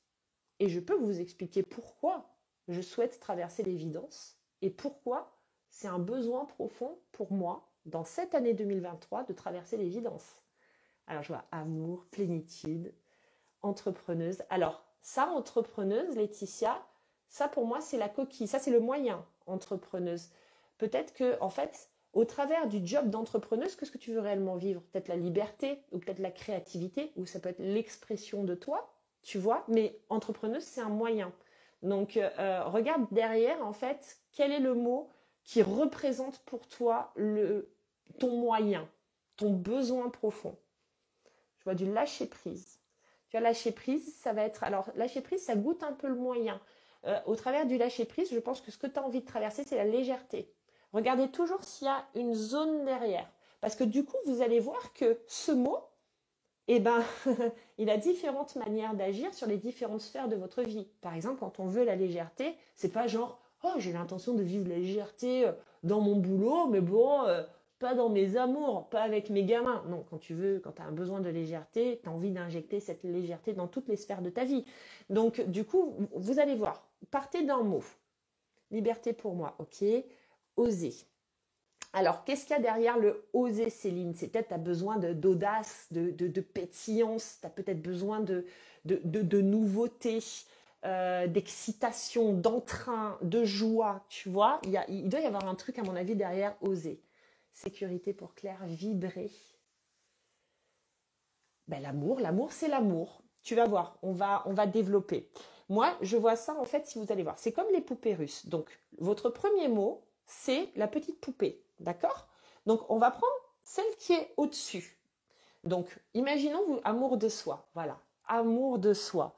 Et je peux vous expliquer pourquoi je souhaite traverser l'évidence et pourquoi c'est un besoin profond pour moi, dans cette année 2023, de traverser l'évidence. Alors, je vois amour, plénitude, entrepreneuse. Alors, ça, entrepreneuse, Laetitia, ça pour moi, c'est la coquille. Ça, c'est le moyen, entrepreneuse. Peut-être que, en fait, au travers du job d'entrepreneuse, qu'est-ce que tu veux réellement vivre? Peut-être la liberté, ou peut-être la créativité, ou ça peut être l'expression de toi, tu vois, mais entrepreneuse, c'est un moyen. Donc, regarde derrière, en fait, quel est le mot qui représente pour toi ton moyen, ton besoin profond. Je vois du lâcher prise. Tu vois, lâcher prise, ça va être. Alors, lâcher prise, ça goûte un peu le moyen. Au travers du lâcher prise, je pense que ce que tu as envie de traverser, c'est la légèreté. Regardez toujours s'il y a une zone derrière. Parce que du coup, vous allez voir que ce mot, eh ben, il a différentes manières d'agir sur les différentes sphères de votre vie. Par exemple, quand on veut la légèreté, c'est pas genre, oh, j'ai l'intention de vivre la légèreté dans mon boulot, mais bon, pas dans mes amours, pas avec mes gamins. Non, quand tu as un besoin de légèreté, tu as envie d'injecter cette légèreté dans toutes les sphères de ta vie. Donc, du coup, vous allez voir, partez d'un mot. Liberté pour moi, ok. Oser. Alors, qu'est-ce qu'il y a derrière le oser, Céline? C'est peut-être tu as besoin d'audace, de pétillance, tu as peut-être besoin de nouveauté, d'excitation, d'entrain, de joie, tu vois. Il doit y avoir un truc, à mon avis, derrière oser. Sécurité pour Claire, vibrer. Ben, l'amour, c'est l'amour. Tu vas voir, on va développer. Moi, je vois ça, en fait, si vous allez voir. C'est comme les poupées russes. Donc, votre premier mot, c'est la petite poupée. D'accord? Donc, on va prendre celle qui est au-dessus. Donc, imaginons vous, amour de soi. Voilà, amour de soi.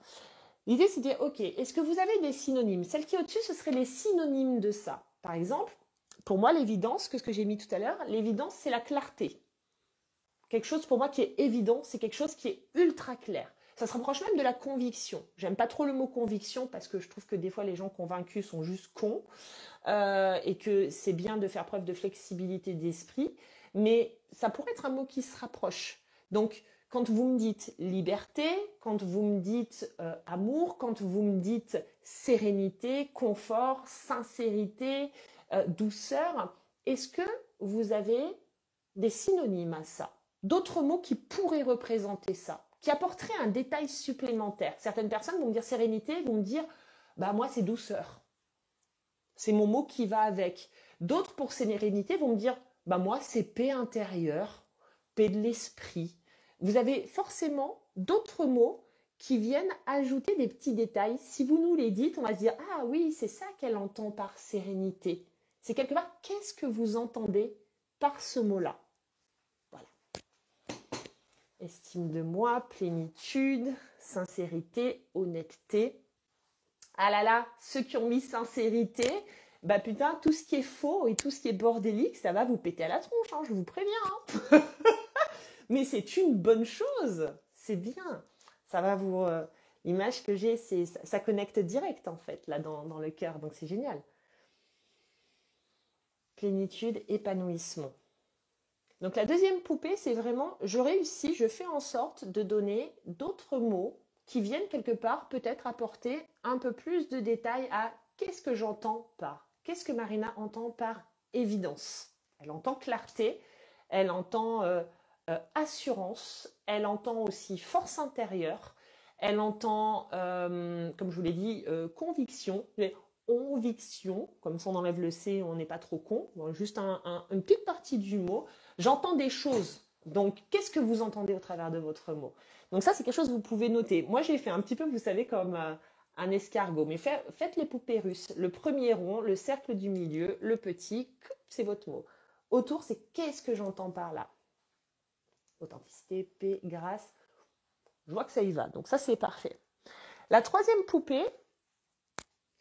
L'idée, c'est de dire, ok, est-ce que vous avez des synonymes? Celle qui est au-dessus, ce serait les synonymes de ça. Par exemple, pour moi, l'évidence, que ce que j'ai mis tout à l'heure, l'évidence, c'est la clarté. Quelque chose pour moi qui est évident, c'est quelque chose qui est ultra clair. Ça se rapproche même de la conviction. J'aime pas trop le mot conviction parce que je trouve que des fois les gens convaincus sont juste cons et que c'est bien de faire preuve de flexibilité d'esprit, mais ça pourrait être un mot qui se rapproche. Donc quand vous me dites liberté, quand vous me dites amour, quand vous me dites sérénité, confort, sincérité, douceur, est-ce que vous avez des synonymes à ça? D'autres mots qui pourraient représenter ça, qui apporteraient un détail supplémentaire. Certaines personnes vont me dire sérénité, vont me dire bah moi c'est douceur. C'est mon mot qui va avec. D'autres pour sérénité vont me dire bah moi c'est paix intérieure, paix de l'esprit. Vous avez forcément d'autres mots qui viennent ajouter des petits détails. Si vous nous les dites, on va se dire ah oui, c'est ça qu'elle entend par sérénité. C'est quelque part qu'est-ce que vous entendez par ce mot-là? Estime de moi, plénitude, sincérité, honnêteté. Ah là là, ceux qui ont mis sincérité, bah putain, tout ce qui est faux et tout ce qui est bordélique, ça va vous péter à la tronche, hein, je vous préviens. Hein. Mais c'est une bonne chose, c'est bien. Ça va vous... l'image que j'ai, ça connecte direct en fait, là dans le cœur, donc c'est génial. Plénitude, épanouissement. Donc la deuxième poupée, c'est vraiment, je réussis, je fais en sorte de donner d'autres mots qui viennent quelque part peut-être apporter un peu plus de détails à qu'est-ce que j'entends par, qu'est-ce que Marina entend par évidence. Elle entend clarté, elle entend assurance, elle entend aussi force intérieure, elle entend, comme je vous l'ai dit, conviction. Conviction, comme ça on enlève le C, on n'est pas trop con, bon, juste une petite partie du mot. J'entends des choses. Donc, qu'est-ce que vous entendez au travers de votre mot? Donc ça, c'est quelque chose que vous pouvez noter. Moi, j'ai fait un petit peu, vous savez, comme un escargot. Mais faites les poupées russes. Le premier rond, le cercle du milieu, le petit, c'est votre mot. Autour, c'est qu'est-ce que j'entends par là? Authenticité, paix, grâce. Je vois que ça y va. Donc ça, c'est parfait. La troisième poupée,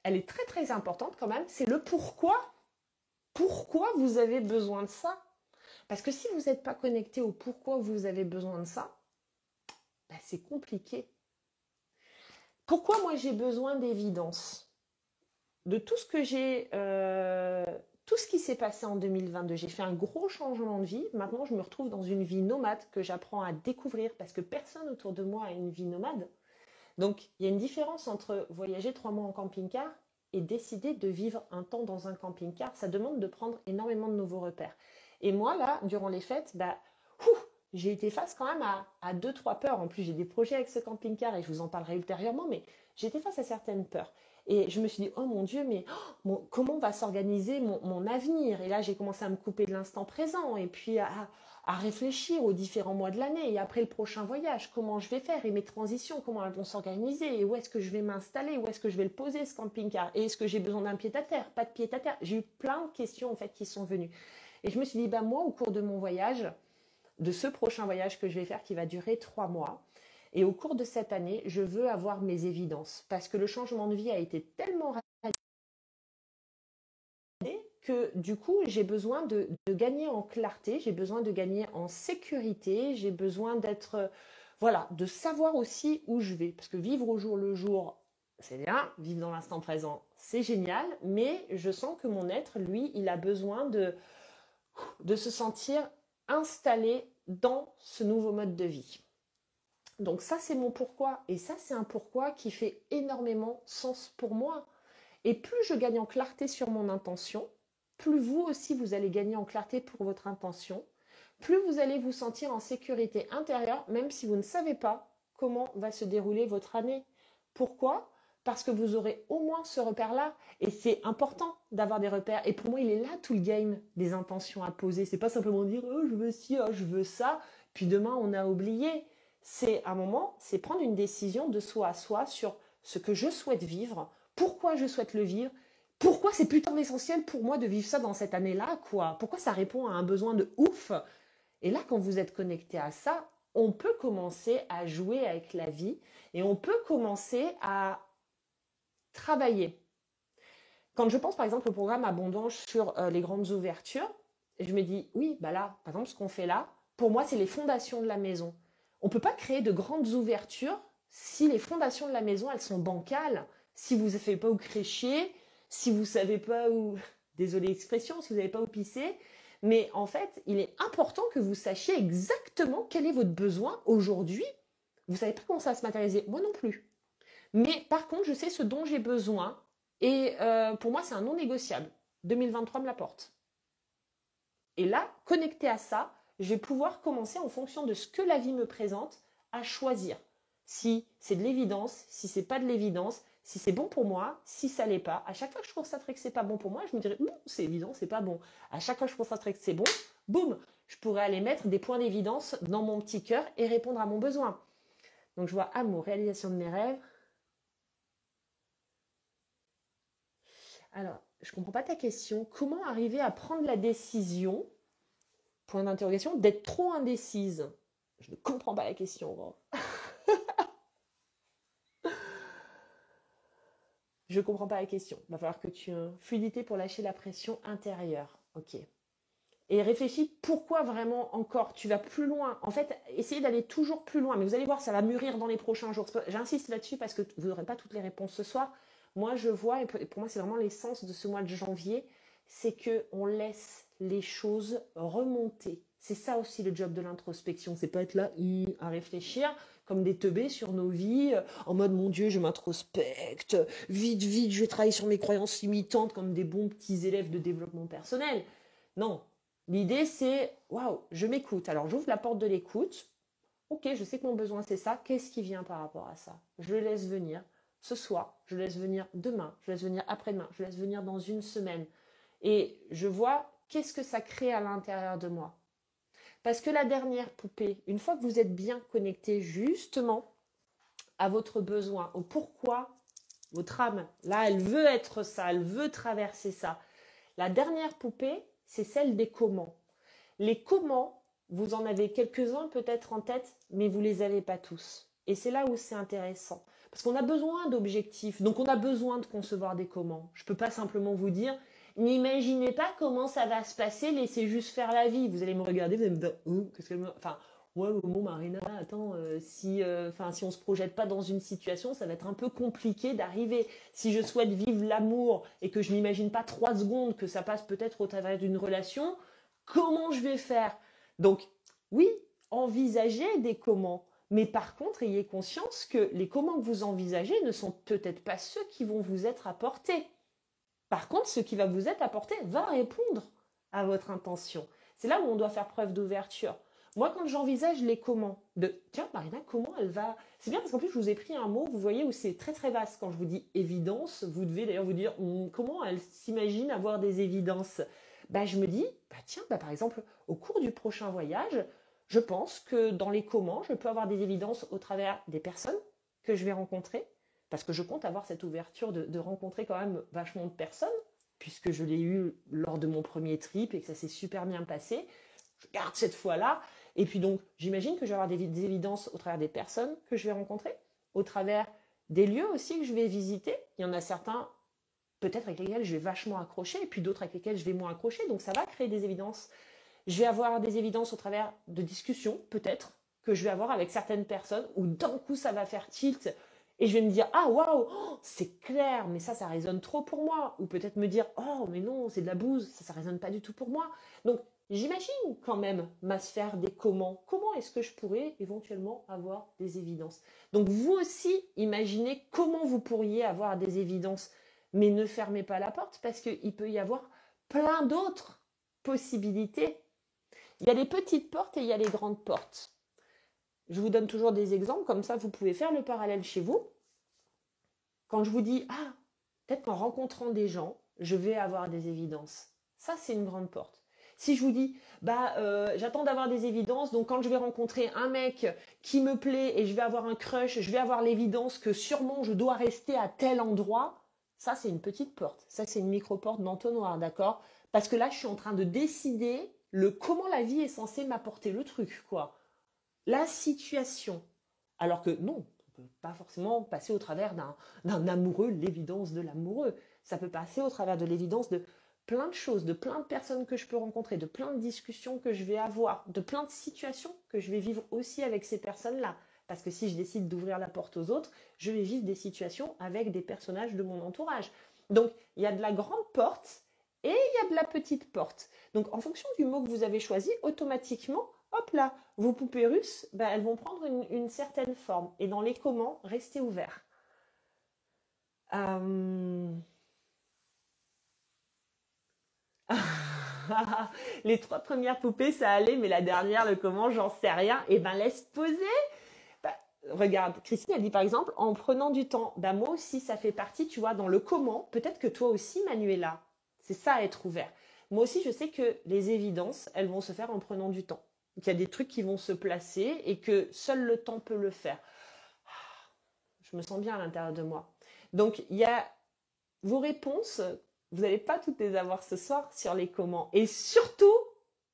elle est très très importante quand même, c'est le pourquoi. Pourquoi vous avez besoin de ça? Parce que si vous n'êtes pas connecté au pourquoi vous avez besoin de ça, ben c'est compliqué. Pourquoi moi j'ai besoin d'évidence? De tout ce que tout ce qui s'est passé en 2022, j'ai fait un gros changement de vie. Maintenant, je me retrouve dans une vie nomade que j'apprends à découvrir parce que personne autour de moi a une vie nomade. Donc, il y a une différence entre voyager 3 mois en camping-car et décider de vivre un temps dans un camping-car. Ça demande de prendre énormément de nouveaux repères. Et moi, là, durant les fêtes, j'ai été face quand même à 2, 3 peurs. En plus, j'ai des projets avec ce camping-car et je vous en parlerai ultérieurement, mais j'ai été face à certaines peurs. Et je me suis dit, oh mon Dieu, mais comment va s'organiser mon avenir? Et là, j'ai commencé à me couper de l'instant présent et puis à réfléchir aux différents mois de l'année et après le prochain voyage, comment je vais faire et mes transitions, comment elles vont s'organiser et où est-ce que je vais m'installer, où est-ce que je vais le poser ce camping-car et est-ce que j'ai besoin d'un pied-à-terre, pas de pied-à-terre. J'ai eu plein de questions en fait qui sont venues. Et je me suis dit, bah moi, au cours de mon voyage, de ce prochain voyage que je vais faire qui va durer 3 mois, et au cours de cette année, je veux avoir mes évidences parce que le changement de vie a été tellement rapide que du coup, j'ai besoin de gagner en clarté, j'ai besoin de gagner en sécurité, j'ai besoin d'être, voilà, de savoir aussi où je vais. Parce que vivre au jour le jour, c'est bien, vivre dans l'instant présent, c'est génial, mais je sens que mon être, lui, il a besoin de se sentir installé dans ce nouveau mode de vie. Donc ça, c'est mon pourquoi. Et ça, c'est un pourquoi qui fait énormément sens pour moi. Et plus je gagne en clarté sur mon intention, plus vous aussi, vous allez gagner en clarté pour votre intention, plus vous allez vous sentir en sécurité intérieure, même si vous ne savez pas comment va se dérouler votre année. Pourquoi? Parce que vous aurez au moins ce repère-là. Et c'est important d'avoir des repères. Et pour moi, il est là tout le game des intentions à poser. C'est pas simplement dire oh, je veux ci, oh, je veux ça, puis demain on a oublié. C'est un moment, c'est prendre une décision de soi à soi sur ce que je souhaite vivre, pourquoi je souhaite le vivre, pourquoi c'est putain essentiel pour moi de vivre ça dans cette année-là, quoi. Pourquoi ça répond à un besoin de ouf. Et là, quand vous êtes connecté à ça, on peut commencer à jouer avec la vie et on peut commencer à travailler. Quand je pense par exemple au programme Abondance sur les grandes ouvertures, je me dis, oui, bah là, par exemple, ce qu'on fait là, pour moi, c'est les fondations de la maison. On ne peut pas créer de grandes ouvertures si les fondations de la maison, elles sont bancales, si vous ne savez pas où crécher, si vous ne savez pas où, désolé l'expression, si vous n'avez pas où pisser. Mais en fait, il est important que vous sachiez exactement quel est votre besoin aujourd'hui. Vous ne savez pas comment ça va se matérialiser, moi non plus. Mais par contre, je sais ce dont j'ai besoin et pour moi, c'est un non négociable. 2023 me l'apporte. Et là, connecté à ça, je vais pouvoir commencer en fonction de ce que la vie me présente à choisir. Si c'est de l'évidence, si c'est pas de l'évidence, si c'est bon pour moi, si ça l'est pas. À chaque fois que je constaterai que c'est pas bon pour moi, je me dirai c'est évident, c'est pas bon. À chaque fois que je constaterai que c'est bon, boum, je pourrais aller mettre des points d'évidence dans mon petit cœur et répondre à mon besoin. Donc je vois amour, réalisation de mes rêves. Alors, je comprends pas ta question. Comment arriver à prendre la décision, point d'interrogation, d'être trop indécise? Je ne comprends pas la question. Je ne comprends pas la question. Il va falloir que tu aies fluidité pour lâcher la pression intérieure. Ok. Et réfléchis pourquoi vraiment encore tu vas plus loin. En fait, essayez d'aller toujours plus loin. Mais vous allez voir, ça va mûrir dans les prochains jours. J'insiste là-dessus parce que vous n'aurez pas toutes les réponses ce soir. Moi, je vois, et pour moi, c'est vraiment l'essence de ce mois de janvier, c'est qu'on laisse les choses remonter. C'est ça aussi le job de l'introspection. C'est pas être là à réfléchir comme des teubés sur nos vies, en mode mon Dieu, je m'introspecte, vite, vite, je vais travailler sur mes croyances limitantes comme des bons petits élèves de développement personnel. Non, l'idée c'est, waouh, je m'écoute. Alors j'ouvre la porte de l'écoute. Ok, je sais que mon besoin c'est ça. Qu'est-ce qui vient par rapport à ça? Je le laisse venir ce soir, je laisse venir demain, je laisse venir après-demain, je laisse venir dans une semaine. Et je vois qu'est-ce que ça crée à l'intérieur de moi. Parce que la dernière poupée, une fois que vous êtes bien connecté justement à votre besoin, au pourquoi votre âme, là, elle veut être ça, elle veut traverser ça. La dernière poupée, c'est celle des comment. Les comment, vous en avez quelques-uns peut-être en tête, mais vous ne les avez pas tous. Et c'est là où c'est intéressant. Parce qu'on a besoin d'objectifs, donc on a besoin de concevoir des comment. Je ne peux pas simplement vous dire, n'imaginez pas comment ça va se passer, laissez juste faire la vie. Vous allez me regarder, vous allez me dire, oh, qu'est-ce qu'elle me... Enfin, ouais, bon, Marina, attends, si on se projette pas dans une situation, ça va être un peu compliqué d'arriver. Si je souhaite vivre l'amour et que je n'imagine pas 3 secondes que ça passe peut-être au travers d'une relation, comment je vais faire? Donc, oui, envisagez des comment. Mais par contre, ayez conscience que les comment que vous envisagez ne sont peut-être pas ceux qui vont vous être apportés. Par contre, ce qui va vous être apporté va répondre à votre intention. C'est là où on doit faire preuve d'ouverture. Moi, quand j'envisage les comment, tiens, Marina, comment elle va... C'est bien parce qu'en plus, je vous ai pris un mot, vous voyez, où c'est très très vaste. Quand je vous dis évidence, vous devez d'ailleurs vous dire comment elle s'imagine avoir des évidences. Je me dis, tiens, par exemple, au cours du prochain voyage, je pense que dans les comment, je peux avoir des évidences au travers des personnes que je vais rencontrer, parce que je compte avoir cette ouverture de rencontrer quand même vachement de personnes, puisque je l'ai eu lors de mon premier trip et que ça s'est super bien passé. Je garde cette fois-là. Et puis donc, j'imagine que je vais avoir des évidences au travers des personnes que je vais rencontrer, au travers des lieux aussi que je vais visiter. Il y en a certains, peut-être avec lesquels je vais vachement accrocher, et puis d'autres avec lesquels je vais moins accrocher. Donc ça va créer des évidences. Je vais avoir des évidences au travers de discussions, peut-être, que je vais avoir avec certaines personnes, où d'un coup ça va faire tilt, et je vais me dire, ah waouh, c'est clair, mais ça résonne trop pour moi. Ou peut-être me dire, oh mais non, c'est de la bouse, ça résonne pas du tout pour moi. Donc j'imagine quand même ma sphère des comment. Comment est-ce que je pourrais éventuellement avoir des évidences? Donc vous aussi, imaginez comment vous pourriez avoir des évidences. Mais ne fermez pas la porte parce qu'il peut y avoir plein d'autres possibilités. Il y a les petites portes et il y a les grandes portes. Je vous donne toujours des exemples, comme ça vous pouvez faire le parallèle chez vous. Quand je vous dis, peut-être qu'en rencontrant des gens, je vais avoir des évidences. Ça, c'est une grande porte. Si je vous dis, j'attends d'avoir des évidences, donc quand je vais rencontrer un mec qui me plaît et je vais avoir un crush, je vais avoir l'évidence que sûrement je dois rester à tel endroit, ça, c'est une petite porte. Ça, c'est une micro-porte d'entonnoir, d'accord? Parce que là, je suis en train de décider comment la vie est censée m'apporter le truc, quoi. La situation. Alors que non, on ne peut pas forcément passer au travers d'un amoureux, l'évidence de l'amoureux. Ça peut passer au travers de l'évidence de plein de choses, de plein de personnes que je peux rencontrer, de plein de discussions que je vais avoir, de plein de situations que je vais vivre aussi avec ces personnes-là. Parce que si je décide d'ouvrir la porte aux autres, je vais vivre des situations avec des personnages de mon entourage. Donc, il y a de la grande porte et il y a de la petite porte. Donc, en fonction du mot que vous avez choisi, automatiquement, hop là, vos poupées russes, elles vont prendre une certaine forme. Et dans les comment, restez ouverts. Les 3 premières poupées, ça allait, mais la dernière, le comment, j'en sais rien. Laisse poser. Regarde, Christine, elle dit par exemple, en prenant du temps. Moi aussi, ça fait partie, tu vois, dans le comment. Peut-être que toi aussi, Manuela, c'est ça, être ouvert. Moi aussi, je sais que les évidences, elles vont se faire en prenant du temps. Il y a des trucs qui vont se placer et que seul le temps peut le faire. Je me sens bien à l'intérieur de moi. Donc, il y a vos réponses, vous n'allez pas toutes les avoir ce soir sur les comment. Et surtout,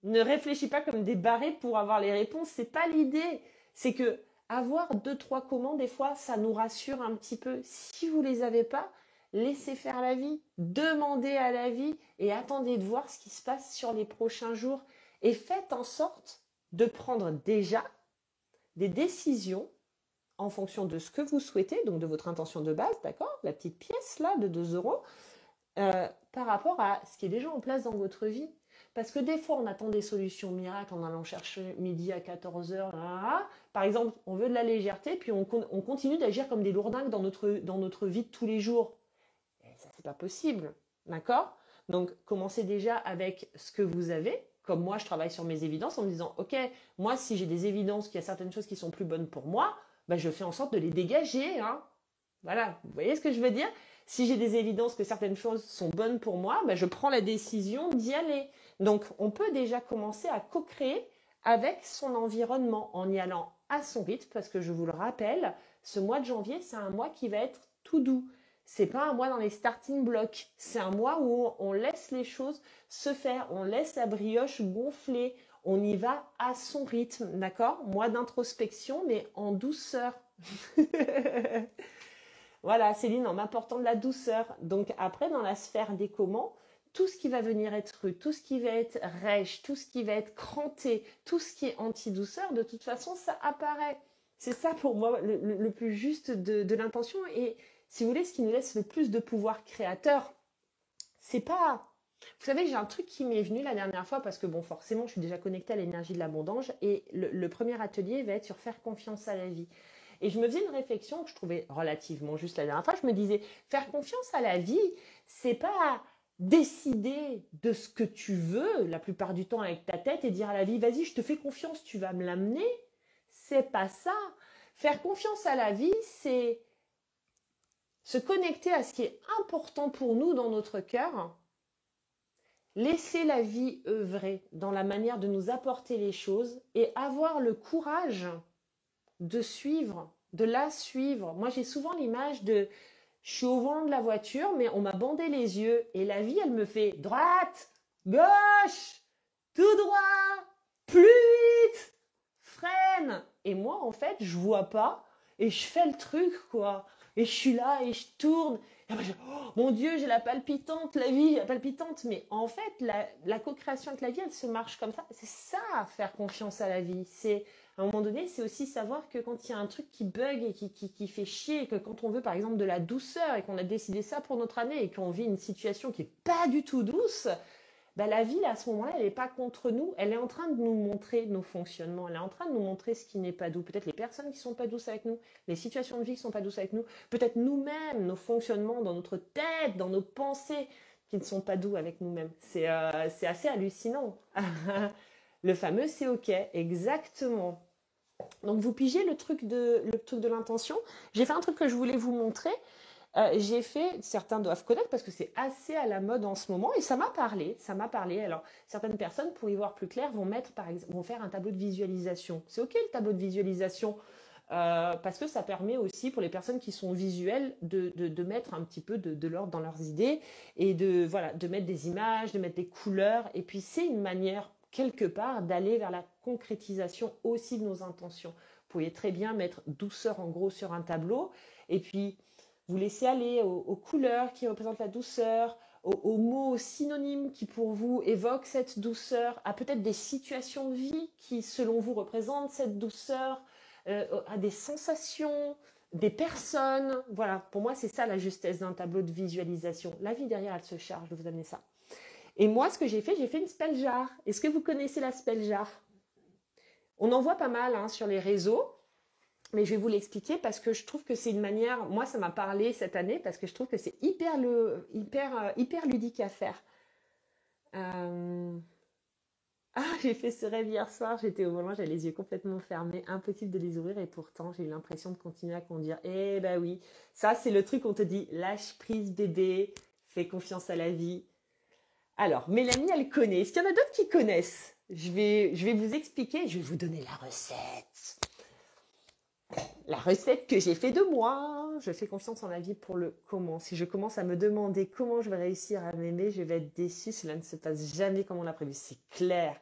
ne réfléchis pas comme des barrés pour avoir les réponses. C'est pas l'idée. C'est que avoir 2-3 comment, des fois, ça nous rassure un petit peu. Si vous les avez pas, laissez faire la vie. Demandez à la vie et attendez de voir ce qui se passe sur les prochains jours. Et faites en sorte de prendre déjà des décisions en fonction de ce que vous souhaitez, donc de votre intention de base, d'accord? La petite pièce là de 2 euros, par rapport à ce qui est déjà en place dans votre vie. Parce que des fois, on attend des solutions miracles en allant chercher midi à 14h. Par exemple, on veut de la légèreté, puis on continue d'agir comme des lourdingues dans notre vie de tous les jours. Et ça, c'est pas possible, d'accord? Donc, commencez déjà avec ce que vous avez. Comme moi, je travaille sur mes évidences en me disant, ok, moi, si j'ai des évidences qu'il y a certaines choses qui sont plus bonnes pour moi, je fais en sorte de les dégager. Voilà, vous voyez ce que je veux dire? Si j'ai des évidences que certaines choses sont bonnes pour moi, je prends la décision d'y aller. Donc, on peut déjà commencer à co-créer avec son environnement en y allant à son rythme, parce que je vous le rappelle, ce mois de janvier, c'est un mois qui va être tout doux. C'est pas un mois dans les starting blocks. C'est un mois où on laisse les choses se faire, on laisse la brioche gonfler, on y va à son rythme, d'accord? Mois d'introspection, mais en douceur. Voilà, Céline, en m'apportant de la douceur. Donc après, dans la sphère des comment, tout ce qui va venir être rude, tout ce qui va être rêche, tout ce qui va être cranté, tout ce qui est anti-douceur, de toute façon, ça apparaît. C'est ça pour moi le plus juste de l'intention. Et si vous voulez, ce qui nous laisse le plus de pouvoir créateur, c'est pas... Vous savez, j'ai un truc qui m'est venu la dernière fois parce que bon, forcément, je suis déjà connectée à l'énergie de l'abondance et le premier atelier va être sur faire confiance à la vie. Et je me faisais une réflexion que je trouvais relativement juste la dernière fois. Je me disais, faire confiance à la vie, c'est pas décider de ce que tu veux la plupart du temps avec ta tête et dire à la vie, vas-y, je te fais confiance, tu vas me l'amener. C'est pas ça. Faire confiance à la vie, c'est se connecter à ce qui est important pour nous dans notre cœur, laisser la vie œuvrer dans la manière de nous apporter les choses et avoir le courage de suivre, de la suivre. Moi, j'ai souvent l'image de je suis au volant de la voiture, mais on m'a bandé les yeux et la vie, elle me fait droite, gauche, tout droit, plus vite, freine. Et moi, en fait, je vois pas et je fais le truc, quoi. Et je suis là et je tourne. Et après, oh, mon Dieu, j'ai la palpitante, la vie, la palpitante. Mais en fait, la co-création avec la vie, elle se marche comme ça. C'est ça, faire confiance à la vie. C'est à un moment donné, c'est aussi savoir que quand il y a un truc qui bug et qui fait chier, et que quand on veut par exemple de la douceur et qu'on a décidé ça pour notre année et qu'on vit une situation qui est pas du tout douce, bah, la vie à ce moment-là, elle n'est pas contre nous, elle est en train de nous montrer nos fonctionnements, elle est en train de nous montrer ce qui n'est pas doux, peut-être les personnes qui sont pas douces avec nous, les situations de vie qui sont pas douces avec nous, peut-être nous-mêmes, nos fonctionnements dans notre tête, dans nos pensées qui ne sont pas doux avec nous-mêmes. C'est assez hallucinant. Le fameux c'est ok, exactement. Donc vous pigez le truc de l'intention. J'ai fait un truc que je voulais vous montrer. J'ai fait, certains doivent connaître parce que c'est assez à la mode en ce moment et ça m'a parlé. Alors certaines personnes, pour y voir plus clair, vont mettre par exemple, vont faire un tableau de visualisation. C'est ok le tableau de visualisation parce que ça permet aussi pour les personnes qui sont visuelles de mettre un petit peu de l'ordre dans leurs idées et de mettre des images, de mettre des couleurs. Et puis c'est une manière quelque part d'aller vers la concrétisation aussi de nos intentions. Vous pourriez très bien mettre douceur en gros sur un tableau et puis vous laissez aller aux couleurs qui représentent la douceur, aux mots synonymes qui pour vous évoquent cette douceur, à peut-être des situations de vie qui selon vous représentent cette douceur, à des sensations, des personnes. Voilà, pour moi c'est ça la justesse d'un tableau de visualisation. La vie derrière elle se charge de vous amener ça. Et moi, ce que j'ai fait une spell jar. Est-ce que vous connaissez la spell jar? On en voit pas mal sur les réseaux, mais je vais vous l'expliquer parce que je trouve que c'est une manière, moi ça m'a parlé cette année parce que je trouve que c'est hyper ludique à faire. J'ai fait ce rêve hier soir, j'étais au volant, j'avais les yeux complètement fermés, impossible de les ouvrir et pourtant j'ai eu l'impression de continuer à conduire. Eh ben oui, ça c'est le truc, on te dit lâche prise bébé, fais confiance à la vie. Alors, Mélanie, elle connaît. Est-ce qu'il y en a d'autres qui connaissent? Je vais vous expliquer, je vais vous donner la recette. La recette que j'ai fait de moi. Je fais confiance en la vie pour le comment. Si je commence à me demander comment je vais réussir à m'aimer, je vais être déçue. Cela ne se passe jamais comme on l'a prévu. C'est clair.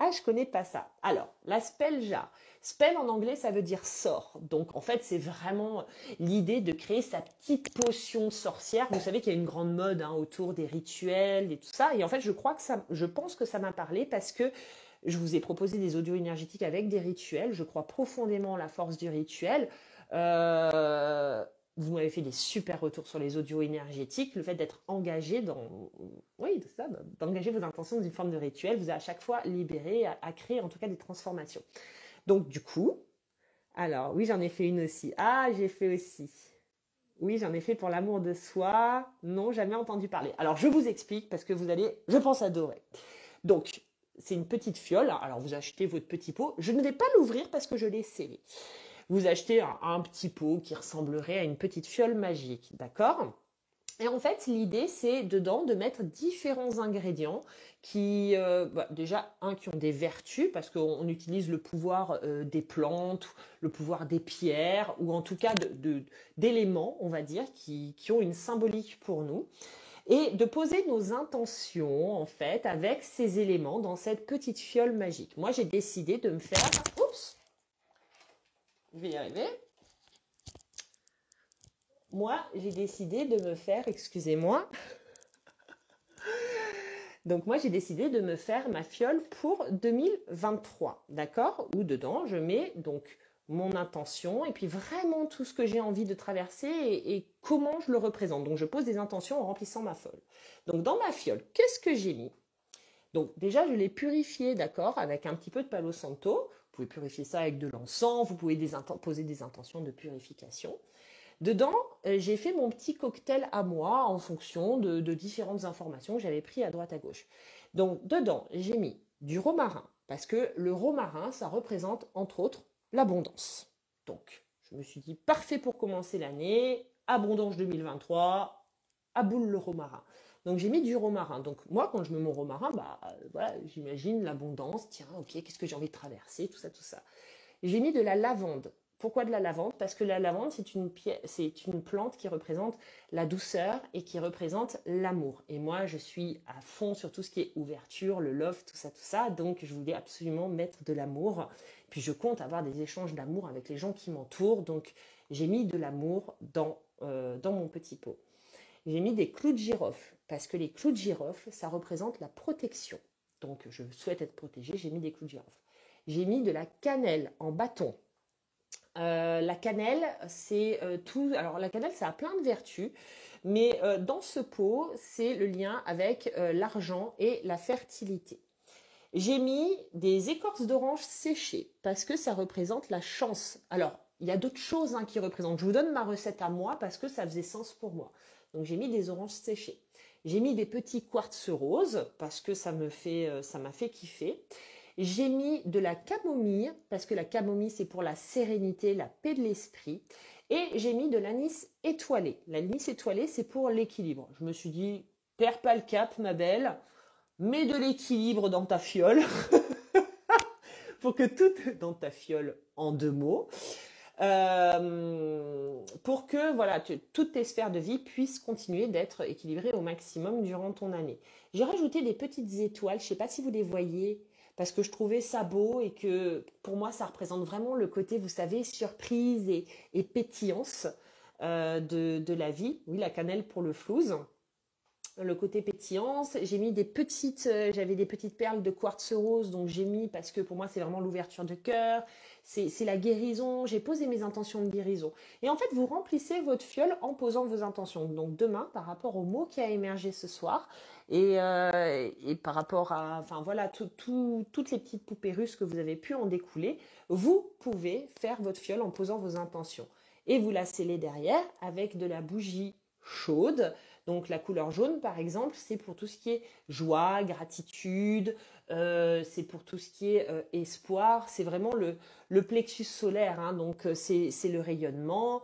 Ah, je connais pas ça. Alors, la spell jar. Spell en anglais, ça veut dire sort. Donc, en fait, c'est vraiment l'idée de créer sa petite potion sorcière. Vous savez qu'il y a une grande mode autour des rituels et tout ça. Et en fait, je pense que ça m'a parlé parce que je vous ai proposé des audios énergétiques avec des rituels. Je crois profondément en la force du rituel. Vous m'avez fait des super retours sur les audios énergétiques. Le fait d'être engagé d'engager vos intentions dans une forme de rituel, vous a à chaque fois libéré, à créer en tout cas des transformations. Donc du coup, alors oui, j'en ai fait une aussi. Ah, j'ai fait aussi. Oui, j'en ai fait pour l'amour de soi. Non, jamais entendu parler. Alors je vous explique parce que vous allez, je pense, adorer. Donc, c'est une petite fiole. Alors vous achetez votre petit pot. Je ne vais pas l'ouvrir parce que je l'ai scellé. Vous achetez un petit pot qui ressemblerait à une petite fiole magique, d'accord? Et en fait, l'idée, c'est dedans de mettre différents ingrédients qui, déjà, qui ont des vertus, parce qu'on utilise le pouvoir des plantes, le pouvoir des pierres, ou en tout cas d'éléments, on va dire, qui ont une symbolique pour nous. Et de poser nos intentions, en fait, avec ces éléments dans cette petite fiole magique. Moi, j'ai décidé de me faire... Oups! Je vais y arriver. moi, j'ai décidé de me faire, excusez-moi, donc moi, j'ai décidé de me faire ma fiole pour 2023, d'accord? Où dedans, je mets donc mon intention et puis vraiment tout ce que j'ai envie de traverser et comment je le représente. Donc je pose des intentions en remplissant ma fiole. Donc dans ma fiole, qu'est-ce que j'ai mis? Donc déjà, je l'ai purifié, d'accord, avec un petit peu de Palo Santo. Vous pouvez purifier ça avec de l'encens, vous pouvez poser des intentions de purification. Dedans, j'ai fait mon petit cocktail à moi en fonction de différentes informations que j'avais prises à droite à gauche. Donc dedans, j'ai mis du romarin, parce que le romarin, ça représente entre autres l'abondance. Donc je me suis dit, parfait pour commencer l'année, abondance 2023, à boule le romarin. Donc j'ai mis du romarin. Donc moi, quand je mets mon romarin, voilà, j'imagine l'abondance. Tiens, ok, qu'est-ce que j'ai envie de traverser, tout ça, tout ça. J'ai mis de la lavande. Pourquoi de la lavande? Parce que la lavande, c'est une plante qui représente la douceur et qui représente l'amour. Et moi, je suis à fond sur tout ce qui est ouverture, le love, tout ça, tout ça. Donc, je voulais absolument mettre de l'amour. Puis, je compte avoir des échanges d'amour avec les gens qui m'entourent. Donc, j'ai mis de l'amour dans mon petit pot. J'ai mis des clous de girofle parce que les clous de girofle, ça représente la protection. Donc, je souhaite être protégée. J'ai mis des clous de girofle. J'ai mis de la cannelle en bâton. La cannelle, c'est tout. Alors la cannelle, ça a plein de vertus, mais dans ce pot, c'est le lien avec l'argent et la fertilité. J'ai mis des écorces d'orange séchées parce que ça représente la chance. Alors, il y a d'autres choses qui représentent. Je vous donne ma recette à moi parce que ça faisait sens pour moi. Donc j'ai mis des oranges séchées. J'ai mis des petits quartz roses parce que ça m'a fait kiffer. J'ai mis de la camomille, parce que la camomille, c'est pour la sérénité, la paix de l'esprit. Et j'ai mis de l'anis étoilé. L'anis étoilé, c'est pour l'équilibre. Je me suis dit, perds pas le cap, ma belle. Mets de l'équilibre dans ta fiole. Pour que tout, dans ta fiole, en 2 mots. Pour que voilà, toutes tes sphères de vie puissent continuer d'être équilibrées au maximum durant ton année. J'ai rajouté des petites étoiles, je ne sais pas si vous les voyez, parce que je trouvais ça beau et que pour moi ça représente vraiment le côté, vous savez, surprise et pétillance de la vie. Oui, la cannelle pour le flouze. Le côté pétillance, j'ai mis j'avais des petites perles de quartz rose, donc j'ai mis parce que pour moi c'est vraiment l'ouverture de cœur, c'est la guérison, j'ai posé mes intentions de guérison. Et en fait, vous remplissez votre fiole en posant vos intentions. Donc demain, par rapport au mot qui a émergé ce soir, et par rapport à, enfin voilà, toutes les petites poupées russes que vous avez pu en découler, vous pouvez faire votre fiole en posant vos intentions. Et vous la scellez derrière avec de la bougie chaude. Donc la couleur jaune, par exemple, c'est pour tout ce qui est joie, gratitude, c'est pour tout ce qui est espoir. C'est vraiment le plexus solaire, donc c'est le rayonnement.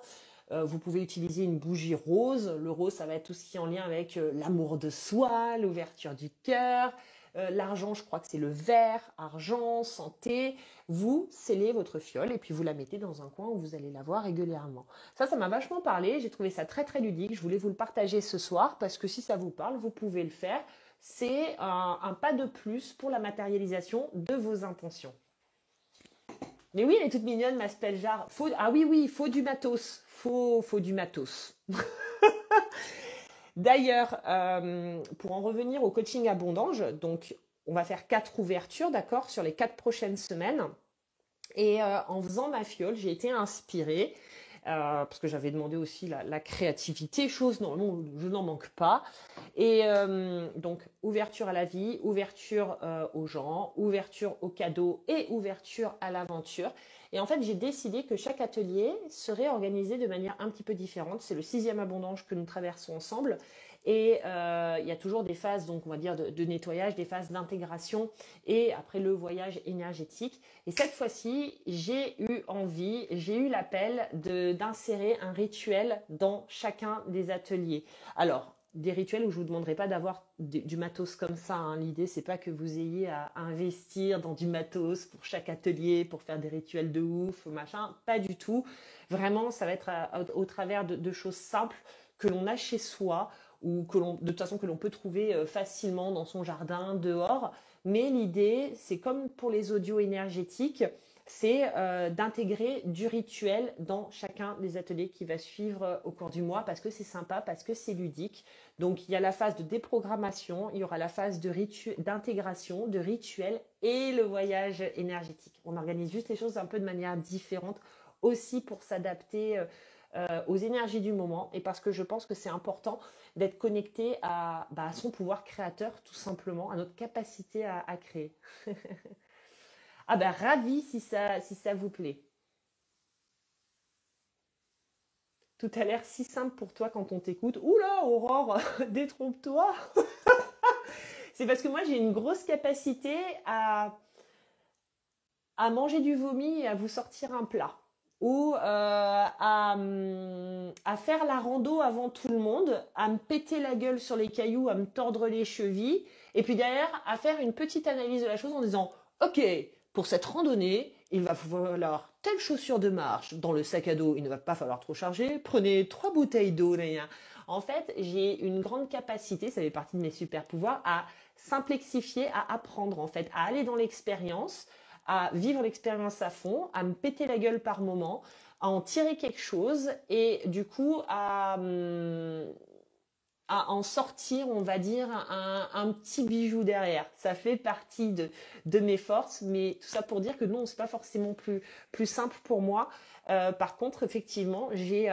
Vous pouvez utiliser une bougie rose. Le rose, ça va être tout ce qui est en lien avec l'amour de soi, l'ouverture du cœur. L'argent, je crois que c'est le vert, argent, santé. Vous scellez votre fiole et puis vous la mettez dans un coin où vous allez la voir régulièrement. Ça m'a vachement parlé. J'ai trouvé ça très très ludique. Je voulais vous le partager ce soir parce que si ça vous parle, vous pouvez le faire. C'est un pas de plus pour la matérialisation de vos intentions. Mais oui, elle est toute mignonne, ma speljar. Ah oui, il faut du matos. Faut du matos. D'ailleurs, pour en revenir au coaching abondance, donc on va faire 4 ouvertures, d'accord, sur les 4 prochaines semaines. Et en faisant ma fiole, j'ai été inspirée, parce que j'avais demandé aussi la créativité, chose normalement je n'en manque pas. Et donc ouverture à la vie, ouverture aux gens, ouverture aux cadeaux et ouverture à l'aventure. Et en fait, j'ai décidé que chaque atelier serait organisé de manière un petit peu différente. C'est le 6e abondance que nous traversons ensemble. Et il y a toujours des phases, donc on va dire de nettoyage, des phases d'intégration et après le voyage énergétique. Et cette fois-ci, j'ai eu l'appel d'insérer un rituel dans chacun des ateliers. Alors, des rituels où je vous demanderai pas d'avoir du matos comme ça. L'idée, c'est pas que vous ayez à investir dans du matos pour chaque atelier, pour faire des rituels de ouf, machin. Pas du tout. Vraiment, ça va être au travers de choses simples que l'on a chez soi ou de toute façon que l'on peut trouver facilement dans son jardin, dehors. Mais l'idée, c'est comme pour les audios énergétiques, c'est d'intégrer du rituel dans chacun des ateliers qui va suivre au cours du mois parce que c'est sympa, parce que c'est ludique. Donc il y a la phase de déprogrammation, il y aura la phase d'intégration, de rituel et le voyage énergétique. On organise juste les choses un peu de manière différente aussi pour s'adapter aux énergies du moment et parce que je pense que c'est important d'être connecté à son pouvoir créateur tout simplement, à notre capacité à créer. Ah ben ravi si ça vous plaît. Tout a l'air si simple pour toi quand on t'écoute. Oula, Aurore, détrompe-toi. C'est parce que moi j'ai une grosse capacité à manger du vomi et à vous sortir un plat. Ou à faire la rando avant tout le monde, à me péter la gueule sur les cailloux, à me tordre les chevilles, et puis derrière à faire une petite analyse de la chose en disant ok, pour cette randonnée, il va falloir telle chaussure de marche. Dans le sac à dos, il ne va pas falloir trop charger. Prenez 3 bouteilles d'eau. En fait, j'ai une grande capacité, ça fait partie de mes super pouvoirs, à simplexifier, à apprendre en fait, à aller dans l'expérience, à vivre l'expérience à fond, à me péter la gueule par moment, à en tirer quelque chose et du coup à en sortir, on va dire, un petit bijou derrière. Ça fait partie de mes forces, mais tout ça pour dire que non, c'est pas forcément plus simple pour moi. Par contre, effectivement, j'ai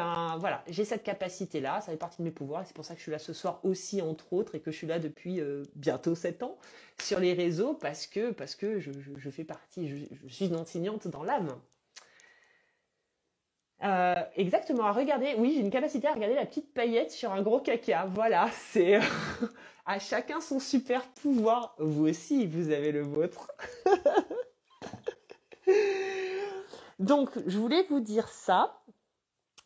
cette capacité-là, ça fait partie de mes pouvoirs, et c'est pour ça que je suis là ce soir aussi, entre autres, et que je suis là depuis bientôt 7 ans sur les réseaux, parce que je fais partie, je suis une enseignante dans l'âme. Exactement, à regarder, oui, j'ai une capacité à regarder la petite paillette sur un gros caca. Voilà, c'est à chacun son super pouvoir. Vous aussi, vous avez le vôtre. Donc, je voulais vous dire ça.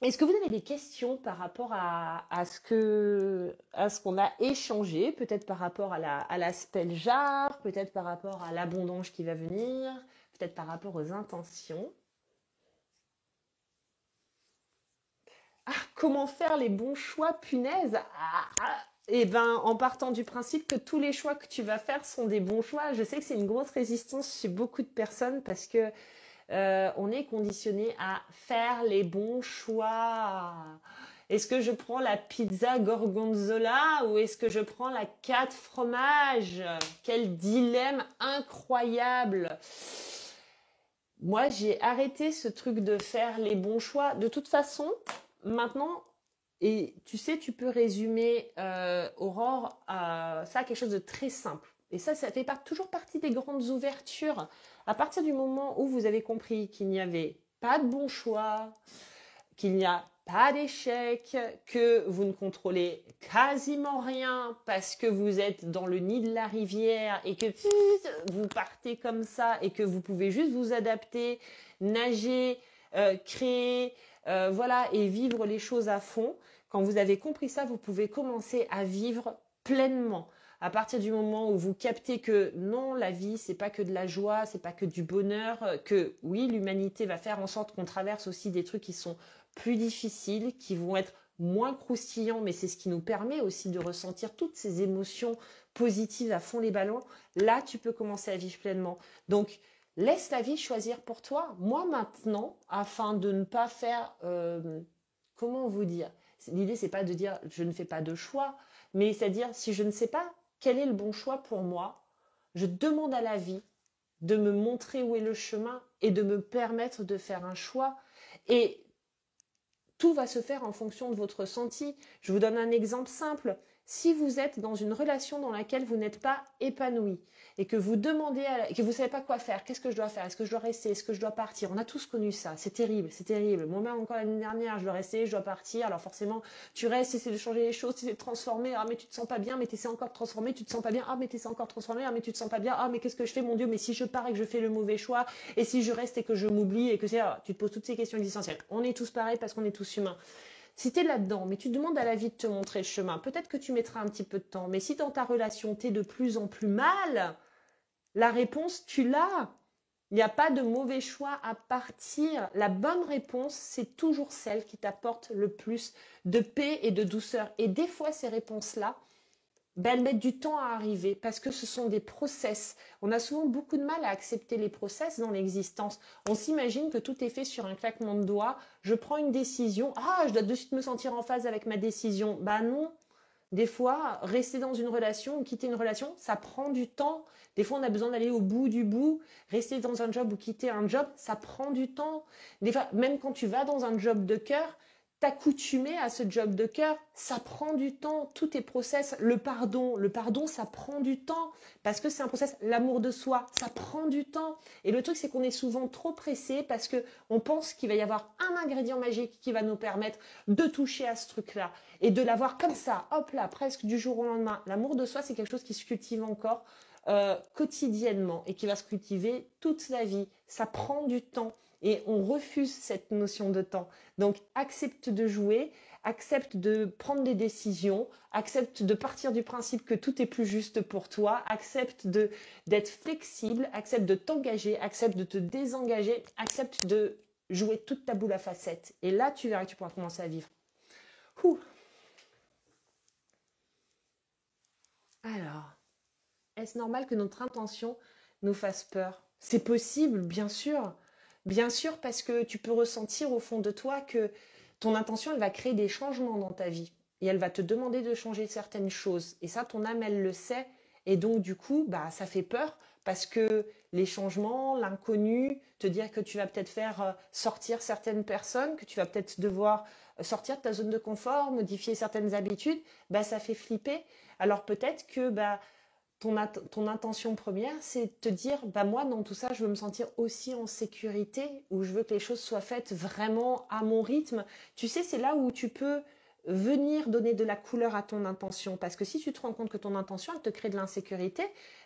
Est-ce que vous avez des questions par rapport à ce qu'on a échangé, peut-être par rapport à la spell jar, peut-être par rapport à l'abondance qui va venir, peut-être par rapport aux intentions? Ah, comment faire les bons choix, punaise? Eh ben, en partant du principe que tous les choix que tu vas faire sont des bons choix. Je sais que c'est une grosse résistance chez beaucoup de personnes parce que on est conditionné à faire les bons choix. Est-ce que je prends la pizza gorgonzola ou est-ce que je prends la 4 fromages? Quel dilemme incroyable! Moi, j'ai arrêté ce truc de faire les bons choix. De toute façon, maintenant, et tu sais, tu peux résumer, Aurore, ça à quelque chose de très simple. Et ça fait toujours partie des grandes ouvertures. À partir du moment où vous avez compris qu'il n'y avait pas de bon choix, qu'il n'y a pas d'échec, que vous ne contrôlez quasiment rien parce que vous êtes dans le nid de la rivière et que vous partez comme ça et que vous pouvez juste vous adapter, nager, créer, voilà, et vivre les choses à fond. Quand vous avez compris ça, vous pouvez commencer à vivre pleinement. À partir du moment où vous captez que non, la vie, c'est pas que de la joie, c'est pas que du bonheur, que oui, l'humanité va faire en sorte qu'on traverse aussi des trucs qui sont plus difficiles, qui vont être moins croustillants, mais c'est ce qui nous permet aussi de ressentir toutes ces émotions positives à fond les ballons. Là, tu peux commencer à vivre pleinement. Donc, laisse la vie choisir pour toi. Moi, maintenant, afin de ne pas faire, comment vous dire, l'idée, c'est pas de dire je ne fais pas de choix, mais c'est-à-dire si je ne sais pas quel est le bon choix pour moi, je demande à la vie de me montrer où est le chemin et de me permettre de faire un choix. Et tout va se faire en fonction de votre ressenti. Je vous donne un exemple simple. Si vous êtes dans une relation dans laquelle vous n'êtes pas épanoui et que vous demandez et que vous ne savez pas quoi faire, qu'est-ce que je dois faire? Est-ce que je dois rester? Est-ce que je dois partir? On a tous connu ça. C'est terrible, c'est terrible. Moi-même, encore l'année dernière, je dois rester, je dois partir. Alors forcément, tu restes, essaies de changer les choses, essaies de transformer. Ah, mais tu te sens pas bien, mais tu essaies encore de transformer, tu te sens pas bien. Ah, mais tu essaies encore de transformer. Ah, mais tu te sens pas bien. Ah, mais qu'est-ce que je fais, mon Dieu? Mais si je pars et que je fais le mauvais choix, et si je reste et que je m'oublie et que tu te poses toutes ces questions existentielles. On est tous pareils parce qu'on est tous humains. Si tu es là-dedans, mais tu demandes à la vie de te montrer le chemin, peut-être que tu mettras un petit peu de temps, mais si dans ta relation, tu es de plus en plus mal, la réponse, tu l'as. Il n'y a pas de mauvais choix à partir. La bonne réponse, c'est toujours celle qui t'apporte le plus de paix et de douceur. Et des fois, ces réponses-là, ben, elles mettent du temps à arriver parce que ce sont des process. On a souvent beaucoup de mal à accepter les process dans l'existence. On s'imagine que tout est fait sur un claquement de doigts. Je prends une décision. Ah, je dois de suite me sentir en phase avec ma décision. Bah non. Des fois, rester dans une relation ou quitter une relation, ça prend du temps. Des fois, on a besoin d'aller au bout du bout. Rester dans un job ou quitter un job, ça prend du temps. Des fois, même quand tu vas dans un job de cœur, t'accoutumer à ce job de cœur, ça prend du temps. Tout est process. Le pardon, ça prend du temps parce que c'est un process. L'amour de soi, ça prend du temps. Et le truc, c'est qu'on est souvent trop pressé parce que on pense qu'il va y avoir un ingrédient magique qui va nous permettre de toucher à ce truc-là et de l'avoir comme ça, hop là, presque du jour au lendemain. L'amour de soi, c'est quelque chose qui se cultive encore quotidiennement et qui va se cultiver toute la vie. Ça prend du temps. Et on refuse cette notion de temps. Donc, accepte de jouer, accepte de prendre des décisions, accepte de partir du principe que tout est plus juste pour toi, accepte d'être flexible, accepte de t'engager, accepte de te désengager, accepte de jouer toute ta boule à facettes. Et là, tu verras que tu pourras commencer à vivre. Ouh. Alors, est-ce normal que notre intention nous fasse peur? C'est possible, bien sûr. Bien sûr, parce que tu peux ressentir au fond de toi que ton intention, elle va créer des changements dans ta vie. Et elle va te demander de changer certaines choses. Et ça, ton âme, elle le sait. Et donc, du coup, bah, ça fait peur parce que les changements, l'inconnu, te dire que tu vas peut-être faire sortir certaines personnes, que tu vas peut-être devoir sortir de ta zone de confort, modifier certaines habitudes, bah, ça fait flipper. Alors peut-être que bah, ton intention première, c'est de te dire, bah moi, dans tout ça, je veux me sentir aussi en sécurité, où je veux que les choses soient faites vraiment à mon rythme. Tu sais, c'est là où tu peux venir donner de la couleur à ton intention. Parce que si tu te rends compte que ton intention, elle te crée de l'insécurité,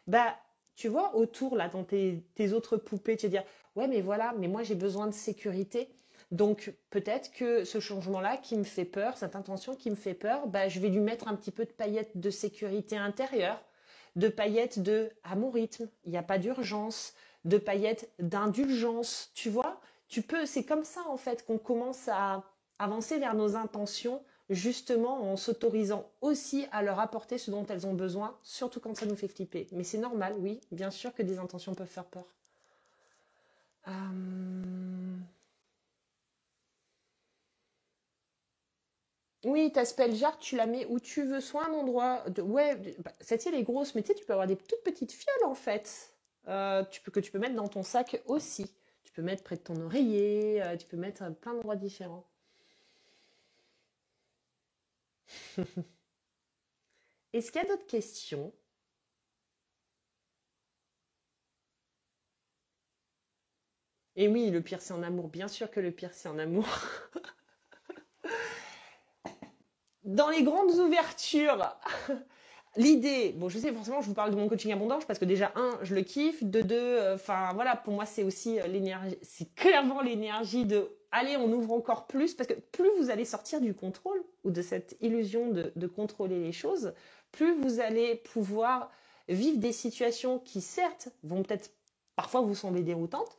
bah, tu vois, autour, là, dans tes autres poupées, tu vas dire, ouais, mais voilà, mais moi, j'ai besoin de sécurité. Donc, peut-être que ce changement-là qui me fait peur, cette intention qui me fait peur, bah, je vais lui mettre un petit peu de paillettes de sécurité intérieure, de paillettes de à mon rythme, il n'y a pas d'urgence, de paillettes d'indulgence, tu vois. Tu peux, c'est comme ça en fait qu'on commence à avancer vers nos intentions, justement en s'autorisant aussi à leur apporter ce dont elles ont besoin, surtout quand ça nous fait flipper. Mais c'est normal, oui, bien sûr que des intentions peuvent faire peur. Euh, Oui, ta spell jar, tu la mets où tu veux, soit un endroit de... Ouais, bah, cette île est grosse, mais tu sais, tu peux avoir des toutes petites fioles en fait. Que tu peux mettre dans ton sac aussi. Tu peux mettre près de ton oreiller, tu peux mettre à plein d'endroits différents. Est-ce qu'il y a d'autres questions? Et oui, le pire c'est en amour, bien sûr que le pire c'est en amour. Dans les grandes ouvertures, l'idée, bon, je sais forcément, je vous parle de mon coaching abondance parce que déjà, un, je le kiffe, de deux, enfin voilà, pour moi, c'est aussi l'énergie, c'est clairement l'énergie de, allez, on ouvre encore plus parce que plus vous allez sortir du contrôle ou de cette illusion de contrôler les choses, plus vous allez pouvoir vivre des situations qui, certes, vont peut-être parfois vous sembler déroutantes,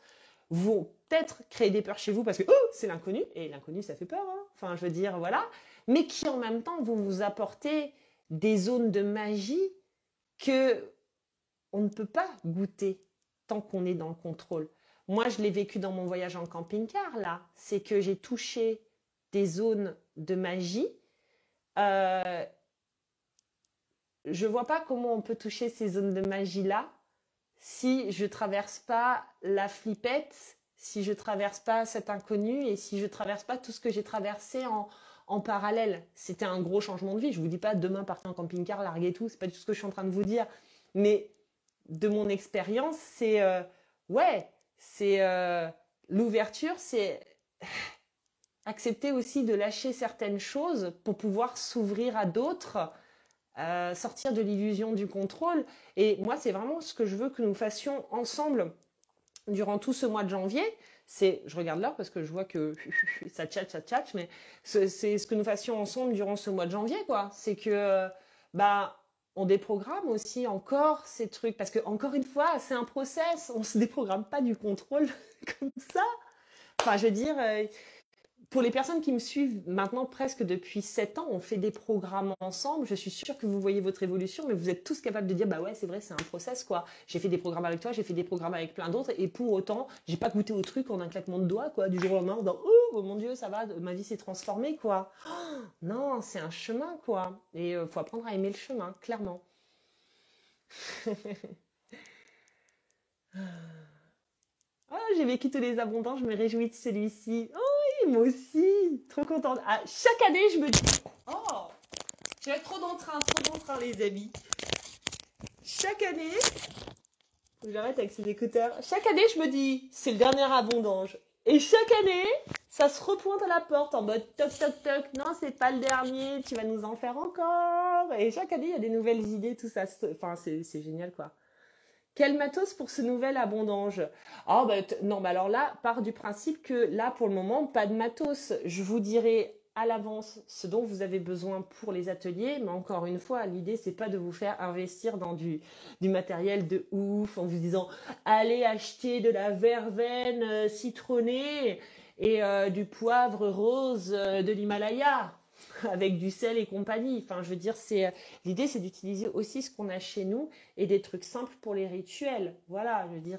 vont peut-être créer des peurs chez vous parce que oh, c'est l'inconnu et l'inconnu ça fait peur, hein. Enfin je veux dire voilà, mais qui en même temps vont vous apporter des zones de magie que on ne peut pas goûter tant qu'on est dans le contrôle. Moi je l'ai vécu dans mon voyage en camping-car là, c'est que j'ai touché des zones de magie. Euh, je vois pas comment on peut toucher ces zones de magie là si je traverse pas la flippette, si je traverse pas cet inconnu et si je traverse pas tout ce que j'ai traversé en parallèle. C'était un gros changement de vie. Je vous dis pas demain partir en camping-car, larguer tout, c'est pas du tout ce que je suis en train de vous dire. Mais de mon expérience, ouais, c'est l'ouverture, c'est accepter aussi de lâcher certaines choses pour pouvoir s'ouvrir à d'autres, sortir de l'illusion du contrôle. Et moi, c'est vraiment ce que je veux que nous fassions ensemble durant tout ce mois de janvier. C'est, je regarde l'heure parce que je vois que ça tchatche, mais c'est ce que nous fassions ensemble durant ce mois de janvier, quoi. C'est que, bah, on déprogramme aussi encore ces trucs parce que encore une fois, c'est un process. On se déprogramme pas du contrôle comme ça. Enfin, je veux dire, pour les personnes qui me suivent maintenant presque depuis 7 ans, on fait des programmes ensemble. Je suis sûre que vous voyez votre évolution, mais vous êtes tous capables de dire, bah ouais, c'est vrai, c'est un process, quoi. J'ai fait des programmes avec toi, j'ai fait des programmes avec plein d'autres, et pour autant, j'ai pas goûté au truc en un claquement de doigts, quoi, du jour au lendemain, en disant, oh mon Dieu, ça va, ma vie s'est transformée, quoi. Oh, non, c'est un chemin, quoi. Et faut apprendre à aimer le chemin, clairement. Oh, j'ai vécu tous les abondants, je me réjouis de celui-ci. Oh oui, moi aussi, trop contente. Ah, chaque année, je me dis, oh, j'ai trop d'entrain, les amis. Chaque année, faut que j'arrête avec ces écouteurs. Chaque année, je me dis, c'est le dernier abondange. Et chaque année, ça se repointe à la porte en mode toc toc toc. Non, c'est pas le dernier, tu vas nous en faire encore. Et chaque année, il y a des nouvelles idées, tout ça. Enfin, c'est génial, quoi. Quel matos pour ce nouvel abondange? Ah bah non, mais alors là, part du principe que là, pour le moment, pas de matos. Je vous dirai à l'avance ce dont vous avez besoin pour les ateliers, mais encore une fois, l'idée, c'est pas de vous faire investir dans du matériel de ouf en vous disant allez acheter de la verveine citronnée et du poivre rose de l'Himalaya avec du sel et compagnie. Enfin, je veux dire, l'idée, c'est d'utiliser aussi ce qu'on a chez nous et des trucs simples pour les rituels. Voilà, je veux dire,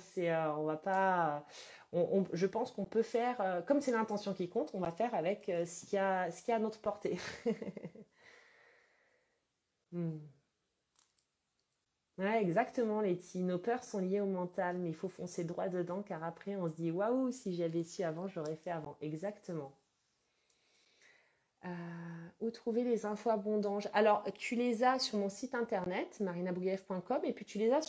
on va pas, je pense qu'on peut faire, comme c'est l'intention qui compte, on va faire avec ce qu'il y a à notre portée. Hmm. Ouais, exactement, Letty. Nos peurs sont liées au mental, mais il faut foncer droit dedans car après, on se dit waouh, si j'avais su avant, j'aurais fait avant. Exactement. Euh, où trouver les infos abondantes? Alors, tu les as sur mon site internet, marinabougaev.com, et puis tu les as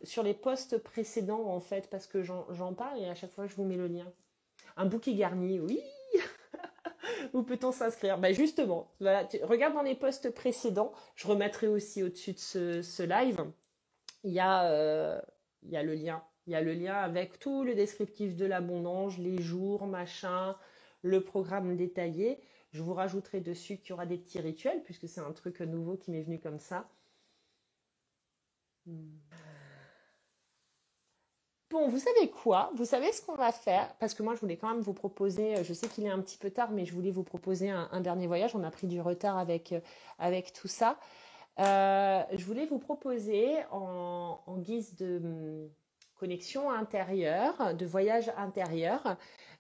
sur les posts précédents, en fait, parce que j'en parle et à chaque fois, je vous mets le lien. Un bouquet garni, oui. Où peut-on s'inscrire? Bah justement, voilà, regarde dans les posts précédents, je remettrai aussi au-dessus de ce live, il y a, euh, il y a le lien. Il y a le lien avec tout le descriptif de l'abondance, les jours, machin, le programme détaillé. Je vous rajouterai dessus qu'il y aura des petits rituels, puisque c'est un truc nouveau qui m'est venu comme ça. Bon, vous savez quoi? Vous savez ce qu'on va faire? Parce que moi, je voulais quand même vous proposer, je sais qu'il est un petit peu tard, mais je voulais vous proposer un dernier voyage. On a pris du retard avec tout ça. Je voulais vous proposer en guise de connexion intérieure, de voyage intérieur,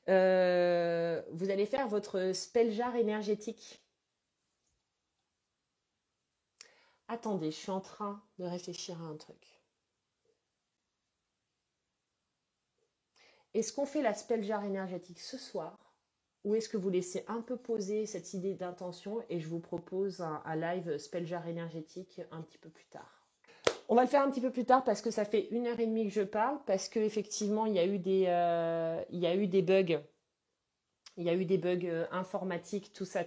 vous allez faire votre spell jar énergétique. Attendez, je suis en train de réfléchir à un truc. Est-ce qu'on fait la spell jar énergétique ce soir ou est-ce que vous laissez un peu poser cette idée d'intention et je vous propose un live spell jar énergétique un petit peu plus tard? On va le faire un petit peu plus tard parce que ça fait 1 heure et demie que je parle, parce qu'effectivement, il y a eu des bugs. Il y a eu des bugs informatiques, tout ça.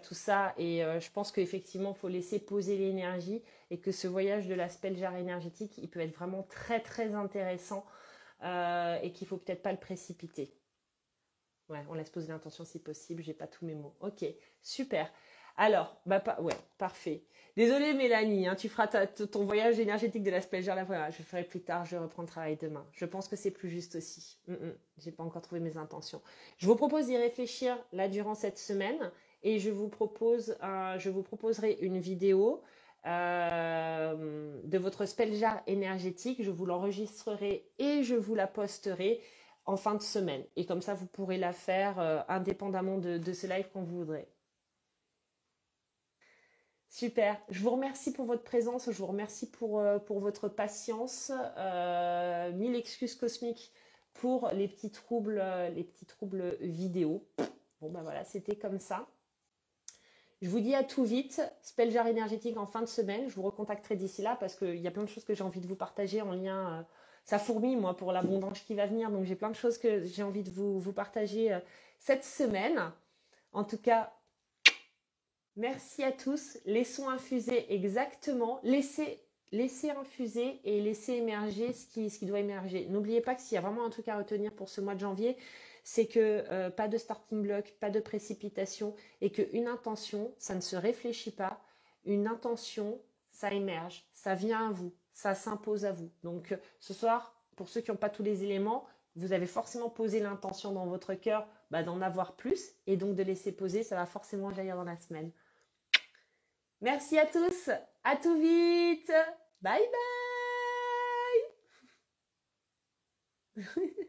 Et je pense qu'effectivement, il faut laisser poser l'énergie et que ce voyage de la spell jar énergétique, il peut être vraiment très, très intéressant et qu'il faut peut-être pas le précipiter. Ouais, on laisse poser l'intention si possible, j'ai pas tous mes mots. Ok, super. Alors, ouais, parfait. Désolée Mélanie, hein, tu feras ton voyage énergétique de la Spelger la voilà, je le ferai plus tard, je reprends le travail demain. Je pense que c'est plus juste aussi. J'ai pas encore trouvé mes intentions. Je vous propose d'y réfléchir là durant cette semaine et je vous proposerai une vidéo de votre Spelger énergétique. Je vous l'enregistrerai et je vous la posterai en fin de semaine. Et comme ça, vous pourrez la faire indépendamment de ce live quand vous voudrez. Super. Je vous remercie pour votre présence. Je vous remercie pour votre patience. Mille excuses cosmiques pour les petits troubles vidéo. Bon, ben voilà, c'était comme ça. Je vous dis à tout vite. Spell jar énergétique en fin de semaine. Je vous recontacterai d'ici là parce qu'il y a plein de choses que j'ai envie de vous partager en lien. Ça fourmille, moi, pour l'abondance qui va venir. Donc, j'ai plein de choses que j'ai envie de vous partager cette semaine. En tout cas, merci à tous. Laissons infuser exactement. Laissez infuser et laissez émerger ce qui doit émerger. N'oubliez pas que s'il y a vraiment un truc à retenir pour ce mois de janvier, c'est que pas de starting block, pas de précipitation et qu'une intention, ça ne se réfléchit pas. Une intention, ça émerge, ça vient à vous, ça s'impose à vous. Donc ce soir, pour ceux qui n'ont pas tous les éléments, vous avez forcément posé l'intention dans votre cœur d'en avoir plus et donc de laisser poser, ça va forcément jaillir dans la semaine. Merci à tous, à tout vite, bye bye.